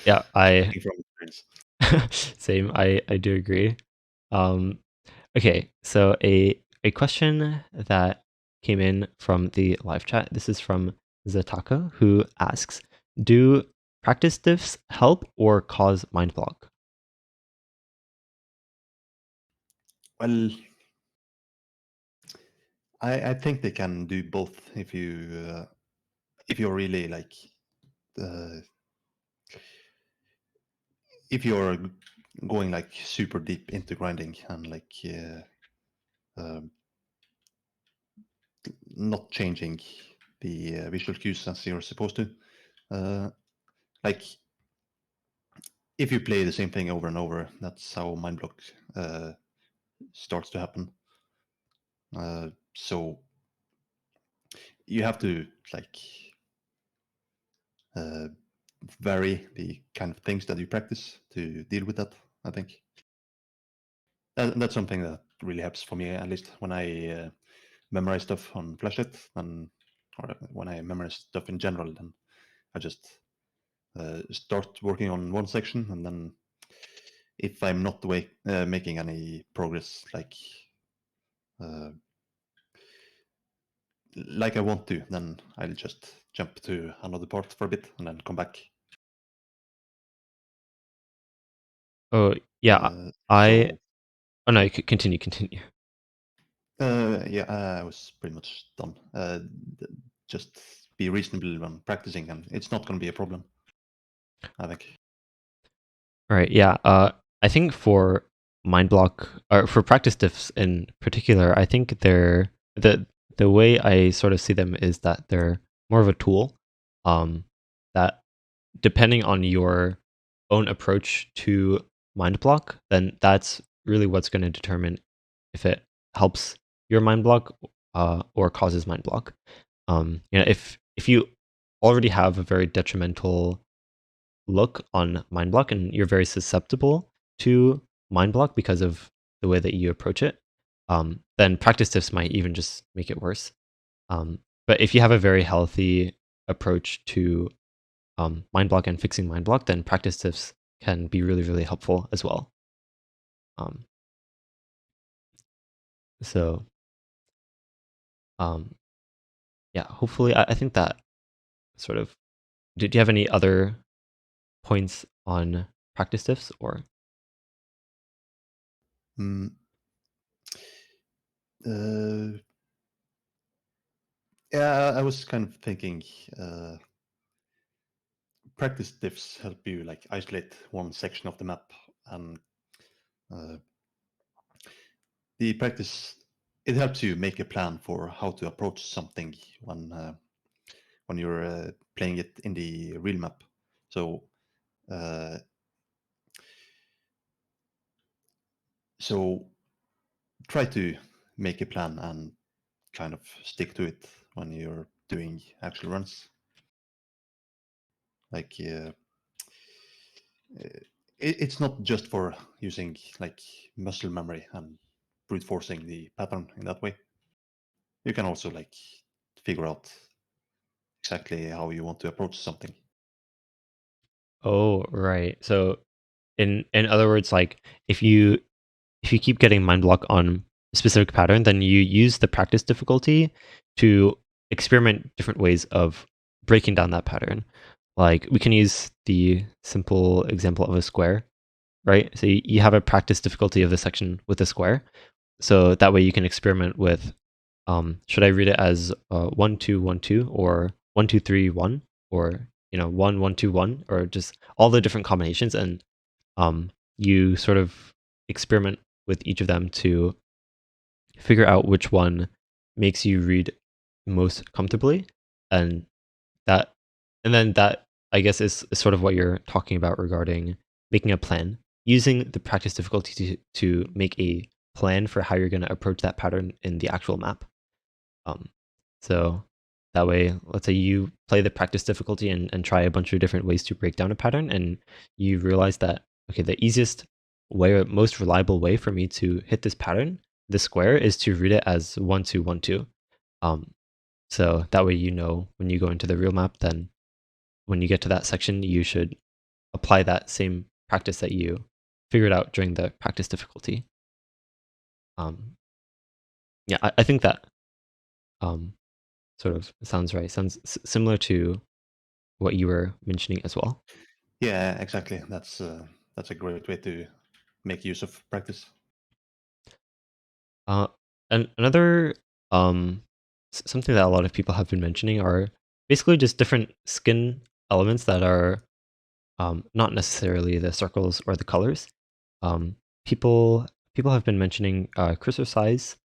A: yeah, I
B: Speaking from experience.
A: same, I do agree. Um, okay, so a question that came in from the live chat. This is from Zataka, who asks, "Do practice diffs help or cause mind block?"
B: Well, I think they can do both if you're really like uh, if you're going like super deep into grinding and like not changing the visual cues as you're supposed to. Uh, like if you play the same thing over and over, that's how mind block uh, starts to happen. So you have to like uh, vary the kind of things that you practice to deal with that. I think that's something that really helps for me, at least when I memorize stuff on Flashlight, and or when I memorize stuff in general. Then I just start working on one section, and then if I'm not making any progress, uh, like I want to, then I'll just jump to another part for a bit and then come back.
A: Oh, yeah, I
B: So
A: oh no, continue, continue.
B: yeah, I was pretty much done. Just be reasonable when practicing, and it's not going to be a problem, I think.
A: All right, yeah. I think for mind block or for practice diffs in particular, I think they're the the way I sort of see them is that they're more of a tool, um, that depending on your own approach to mind block, then that's really what's going to determine if it helps your mind block or causes mind block. If you already have a very detrimental look on mind block and you're very susceptible to mind block because of the way that you approach it, then practice tips might even just make it worse. But if you have a very healthy approach to mind block and fixing mind block, then practice tips can be really, really helpful as well. Um, so, um, yeah, hopefully, I think that sort of. Do you have any other points on practice tips or?
B: Mm, uh, yeah, I was kind of thinking practice diffs help you like isolate one section of the map, and uh, the practice it helps you make a plan for how to approach something when you're playing it in the real map. So uh, so try to make a plan and kind of stick to it when you're doing actual runs. Like it's not just for using like muscle memory and brute forcing the pattern in that way. You can also like figure out exactly how you want to approach something.
A: Oh, right. So in other words, like if you keep getting mind block on a specific pattern, then you use the practice difficulty to experiment different ways of breaking down that pattern. Like we can use the simple example of a square, right? So you have a practice difficulty of the section with a square. So that way you can experiment with, should I read it as 1 2 1 2 or 1 2 3 1 or 1 1 2 1 or just all the different combinations, and you sort of experiment with each of them to figure out which one makes you read most comfortably, and that and then that I guess is sort of what you're talking about regarding making a plan, using the practice difficulty to make a plan for how you're going to approach that pattern in the actual map. Um, so that way, let's say you play the practice difficulty and try a bunch of different ways to break down a pattern, and you realize that, okay, the easiest way or most reliable way for me to hit this pattern, this square, is to read it as 1 2 1 2. Um, so that way, when you go into the real map, then when you get to that section, you should apply that same practice that you figured out during the practice difficulty. Um, yeah, I think that um, sort of sounds right. Sounds similar to what you were mentioning as well.
B: Yeah, exactly. That's a great way to make use of practice.
A: Uh, and another something that a lot of people have been mentioning are basically just different skin elements that are not necessarily the circles or the colors. Um, people people have been mentioning cursor size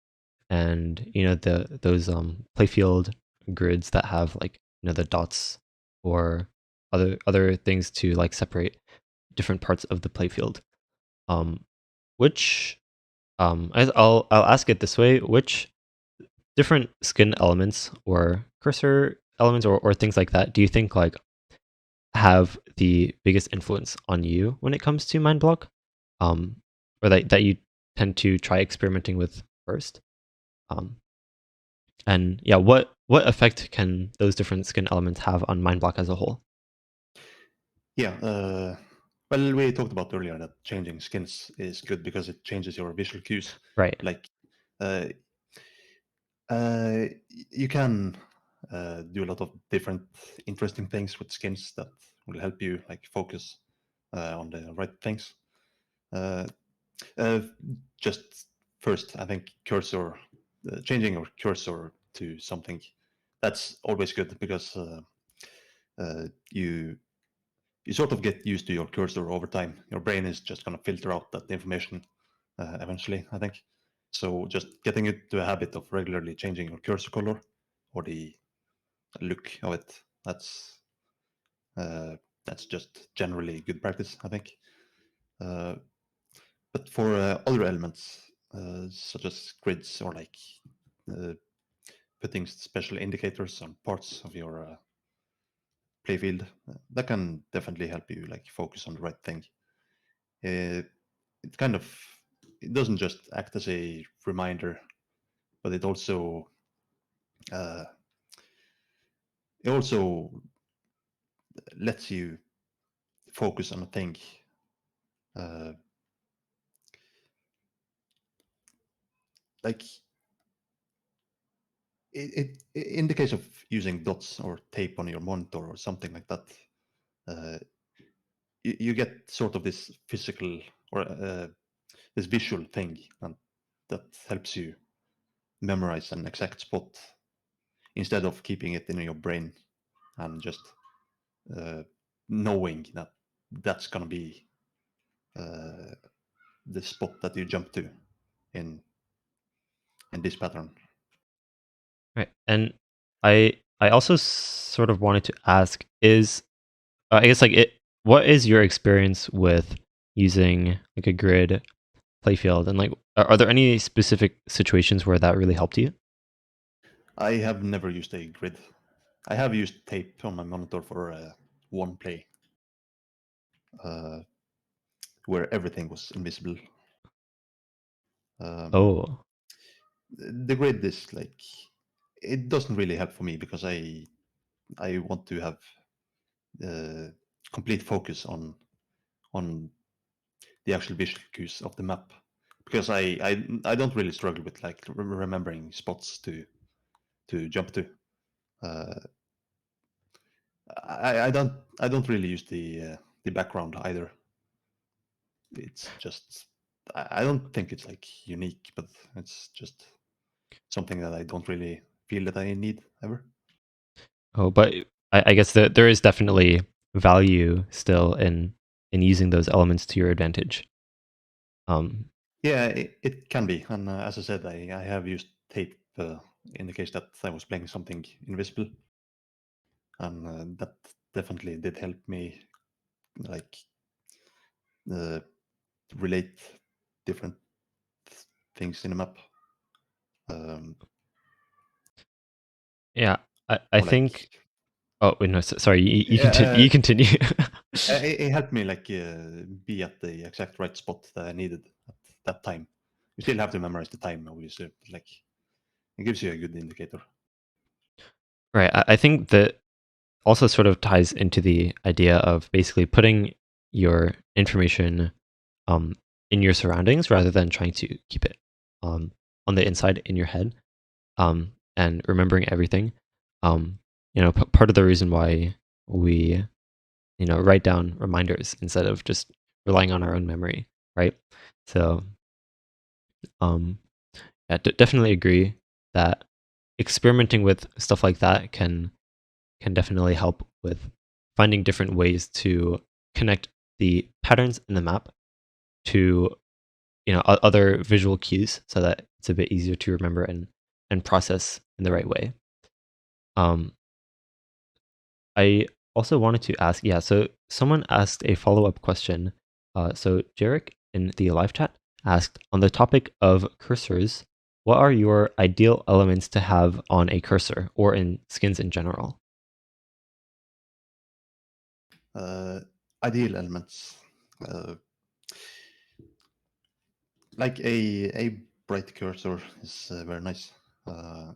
A: and the those playfield grids that have like the dots or other things to like separate different parts of the playfield. Um, which I'll ask it this way: which different skin elements or cursor elements or things like that do you think like have the biggest influence on you when it comes to mind block, um, or that you tend to try experimenting with first? Um, and yeah, what effect can those different skin elements have on mind block as a whole?
B: Yeah. Well, we talked about earlier that changing skins is good because it changes your visual cues.
A: Right.
B: Like, uh, you can do a lot of different interesting things with skins that will help you like focus on the right things. Uh, uh, just first, I think cursor changing your cursor to something that's always good because you sort of get used to your cursor over time. Your brain is just going to filter out that information eventually, I think. So just getting into a habit of regularly changing your cursor color or the look of it, that's just generally good practice, I think. But for other elements, such as grids or like uh, putting special indicators on parts of your playfield, that can definitely help you like focus on the right thing. It kind of it doesn't just act as a reminder, but uh, it also lets you focus on a thing. Uh, like in the case of using dots or tape on your monitor or something like that, uh, you get sort of this physical or this visual thing, and that helps you memorize an exact spot instead of keeping it in your brain and just uh, knowing that that's gonna be uh, the spot that you jump to in in this pattern.
A: Right. And I also sort of wanted to ask is I guess like what is your experience with using like a grid playfield and like are there any specific situations where that really helped you?
B: I have never used a grid. I have used tape on my monitor for one play uh, where everything was invisible. Um,
A: Oh.
B: the grid is like it doesn't really help for me because I want to have uh, complete focus on the actual visual cues of the map because I don't really struggle with like remembering spots to jump to. Uh, I don't really use the background either. It's just I don't think it's like unique, but it's just something that I don't really feel that I need ever.
A: Oh, but I guess that there is definitely value still in using those elements to your advantage. Um,
B: Yeah, it can be, and as I said, I have used tape in the case that I was playing something invisible, and that definitely did help me like uh, relate different things in a map, um,
A: yeah, I
B: or like
A: think. Oh wait, no, sorry. You continue.
B: uh,
A: You continue.
B: it helped me like be at the exact right spot that I needed at that time. You still have to memorize the time, obviously, but like it gives you a good indicator.
A: Right. I think that also sort of ties into the idea of basically putting your information um, in your surroundings rather than trying to keep it um, on the inside in your head and remembering everything. Um, part of the reason why we write down reminders instead of just relying on our own memory, right? So um, yeah, definitely agree that experimenting with stuff like that can definitely help with finding different ways to connect the patterns in the map to other visual cues so that it's a bit easier to remember and process in the right way. Um, I also wanted to ask, yeah, so someone asked a follow-up question. So Jarek in the live chat asked, on the topic of cursors, what are your ideal elements to have on a cursor or in skins in general?
B: Uh, Ideal elements, uh, like a bright cursor is very nice. Uh,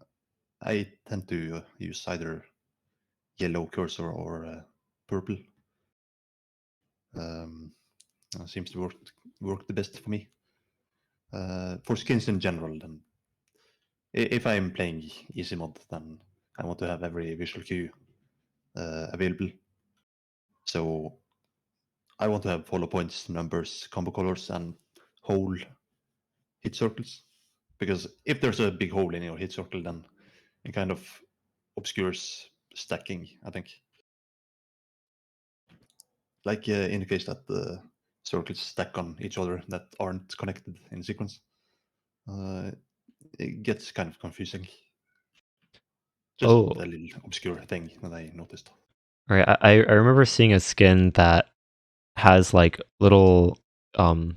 B: I tend to use either yellow cursor or purple. Um, Seems to work the best for me. For skins in general, then if I'm playing easy mode, then I want to have every visual cue available. So I want to have follow points, numbers, combo colors, and whole hit circles. Because if there's a big hole in your hit circle, then it kind of obscures stacking, I think. Like in the case that the circles stack on each other that aren't connected in sequence. Uh, it gets kind of confusing. Just
A: Oh,
B: a little obscure thing that I noticed.
A: right. I remember seeing a skin that has like little um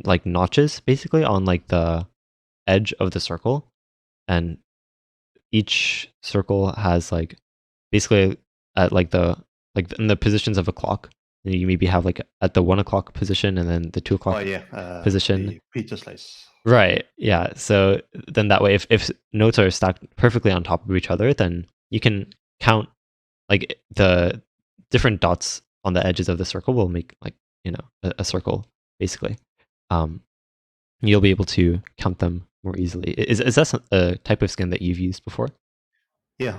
A: like notches basically on like the edge of the circle, and each circle has like basically at like in the positions of a clock. You maybe have like at the 1 o'clock position and then the two
B: Oh
A: o'clock
B: yeah,
A: position.
B: the pizza slice.
A: Right. Yeah. So then that way, if notes are stacked perfectly on top of each other, then you can count like the different dots on the edges of the circle will make like a circle basically. Um, you'll be able to count them more easily. Is that a type of skin that you've used before?
B: Yeah,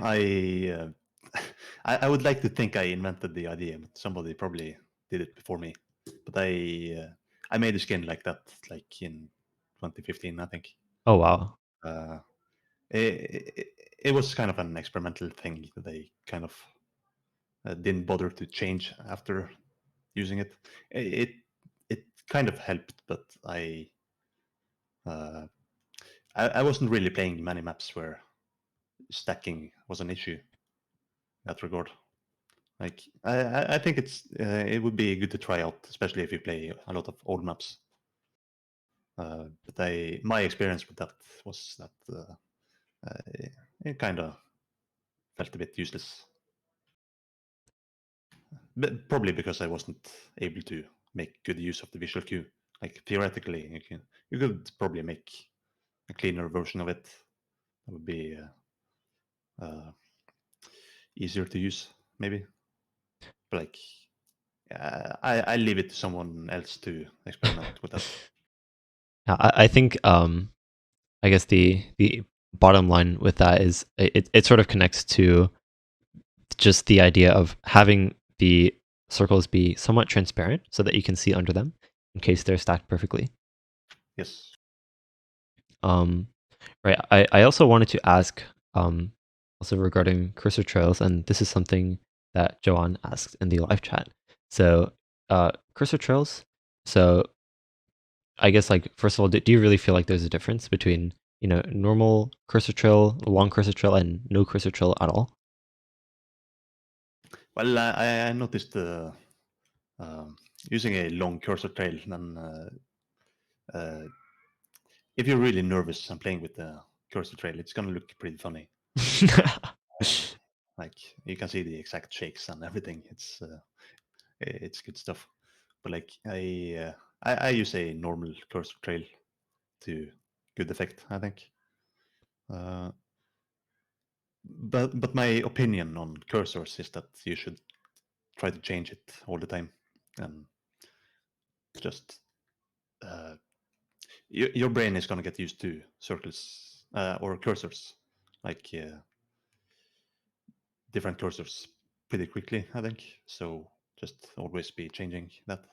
B: I would like to think I invented the idea, but somebody probably did it before me. But I made a skin like that, like in 2015, I think.
A: Oh wow.
B: Uh, it was kind of an experimental thing that I kind of didn't bother to change after using it. It kind of helped, but uh, I wasn't really playing many maps where stacking was an issue in that regard. Like I think it would be good to try out, especially if you play a lot of old maps. But my experience with that was that it kind of felt a bit useless. But probably because I wasn't able to make good use of the visual cue. Like theoretically, you could probably make a cleaner version of it. That would be uh, easier to use, maybe. But like, I leave it to someone else to experiment with that.
A: Yeah, I think I guess the bottom line with that is it sort of connects to just the idea of having the circles be somewhat transparent so that you can see under them in case they're stacked perfectly.
B: Yes.
A: Um, right. I also wanted to ask also regarding cursor trails, and this is something that Joanne asked in the live chat. So cursor trails. So I guess like first of all, do you really feel like there's a difference between normal cursor trail, long cursor trail, and no cursor trail at all?
B: Well, I noticed um, using a long cursor trail, then uh, if you're really nervous and playing with the cursor trail, it's gonna look pretty funny. Like you can see the exact shakes and everything. It's good stuff. But like I use a normal cursor trail to good effect, I think. Uh, but my opinion on cursors is that you should try to change it all the time, and just uh, your brain is going to get used to circles or cursors, like different cursors, pretty quickly, I think. So just always be changing that.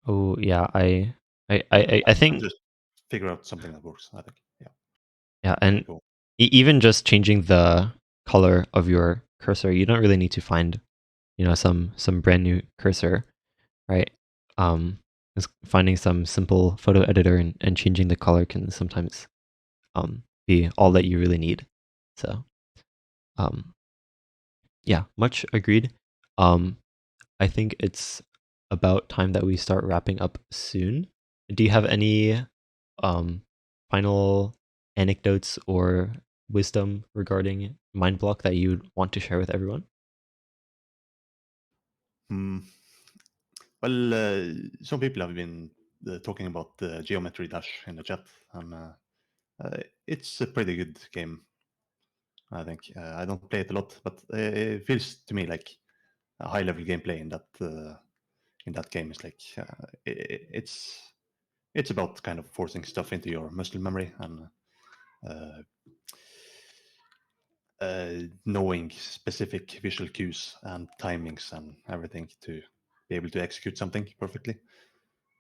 A: Oh yeah, I
B: And
A: think
B: just figure out something that works, I think. Yeah,
A: yeah,
B: pretty
A: and
B: cool.
A: even just changing the color of your cursor, you don't really need to find some brand new cursor, right? Just finding some simple photo editor and changing the color can sometimes be all that you really need. So um, yeah, much agreed. Um, I think it's about time that we start wrapping up soon. Do you have any um, final anecdotes or wisdom regarding Mindblock that you would want to share with everyone?
B: Hmm. Well, some people have been talking about Geometry Dash in the chat, and it's a pretty good game. I think I don't play it a lot, but it feels to me like a high level gameplay in that game is like it's about kind of forcing stuff into your muscle memory and uh, knowing specific visual cues and timings and everything to be able to execute something perfectly.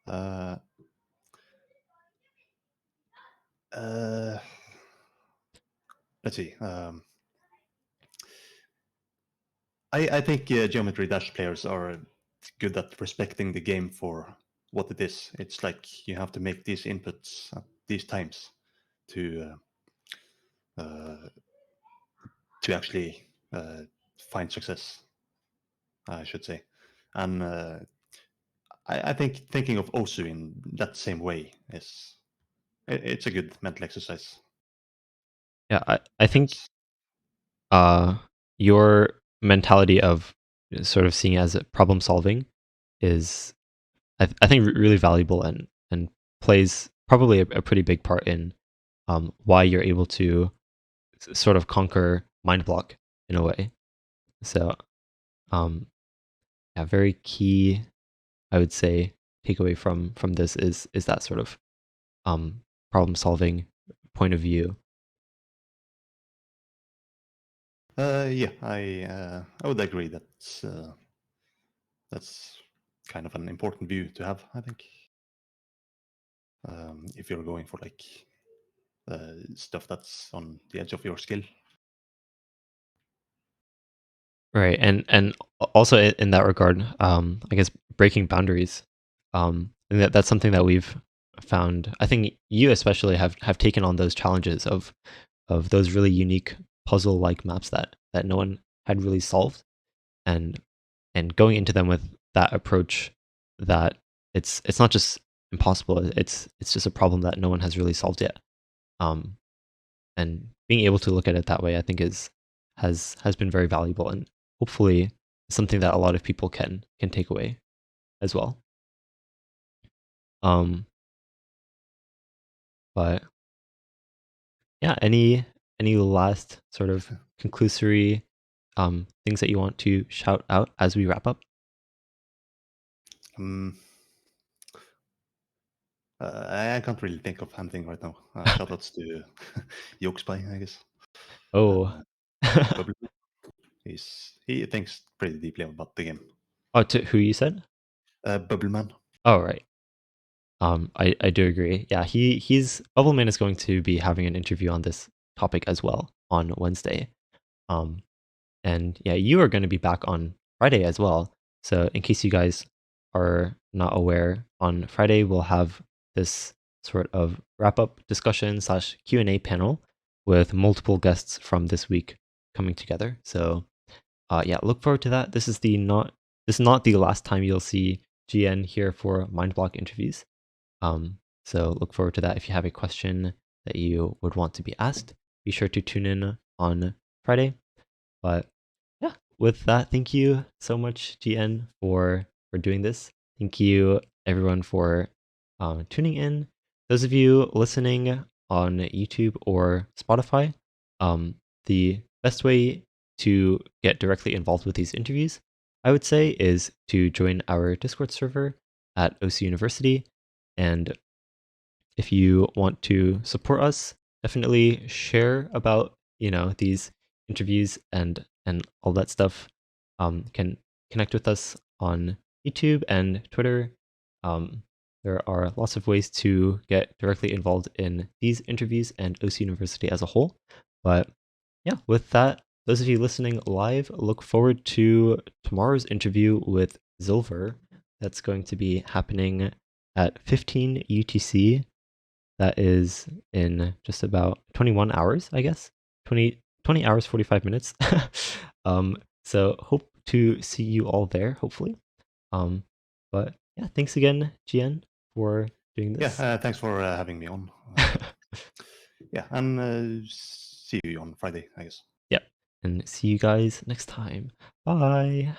B: Uh, uh, let's see. I think Geometry Dash players are good at respecting the game for what it is. It's like you have to make these inputs at these times to to actually find success, I should say. And I think thinking of OSU in that same way is it's a good mental exercise.
A: Yeah, I think
B: It's
A: uh, your mentality of sort of seeing it as a problem solving is, I think, really valuable and plays probably a pretty big part in why you're able to sort of conquer mind block in a way. So, um, yeah, very key, I would say, takeaway from this is that sort of um, problem solving point of view.
B: yeah, I would agree that's kind of an important view to have. I think if you're going for like stuff that's on the edge of your skill.
A: Right, and also in that regard, I guess breaking boundaries, and that's something that we've found. I think you especially have taken on those challenges of those really unique puzzle like maps that no one had really solved, and going into them with that approach that it's not just impossible, it's just a problem that no one has really solved yet. Um, and being able to look at it that way, I think has been very valuable and hopefully something that a lot of people can take away as well. Um, but yeah, any last sort of conclusory things that you want to shout out as we wrap up?
B: Um, I can't really think of anything right now. Shoutouts to Yokespy, I guess, and
A: Oh,
B: Bubble. He thinks pretty deeply about the game.
A: oh, to who you said?
B: Bubbleman.
A: Oh, right. I do agree. Yeah, he's Bubbleman is going to be having an interview on this topic as well on Wednesday. Um, and yeah, you are going to be back on Friday as well. So in case you guys are not aware, on Friday we'll have this sort of wrap up discussion slash Q&A panel with multiple guests from this week coming together. So yeah, look forward to that. This is not the last time you'll see GN here for Mindblock interviews. So look forward to that. If you have a question that you would want to be asked, be sure to tune in on Friday. But yeah, with that, thank you so much, GN, for doing this. Thank you, everyone, for tuning in. Those of you listening on YouTube or Spotify, the best way to get directly involved with these interviews, I would say, is to join our Discord server at OC University. And if you want to support us, definitely share about these interviews and all that stuff. Can connect with us on YouTube and Twitter. Um, there are lots of ways to get directly involved in these interviews and OC University as a whole. But yeah, with that, those of you listening live, look forward to tomorrow's interview with Zilver. That's going to be happening at 15 UTC. That is in just about 21 hours, I guess. 20 hours, 45 minutes. So hope to see you all there, hopefully. Um, but yeah, thanks again, GN, for doing
B: Yeah,
A: this.
B: thanks for having me on. Yeah, and see you on Friday, I guess.
A: Yep. And see you guys next time. Bye.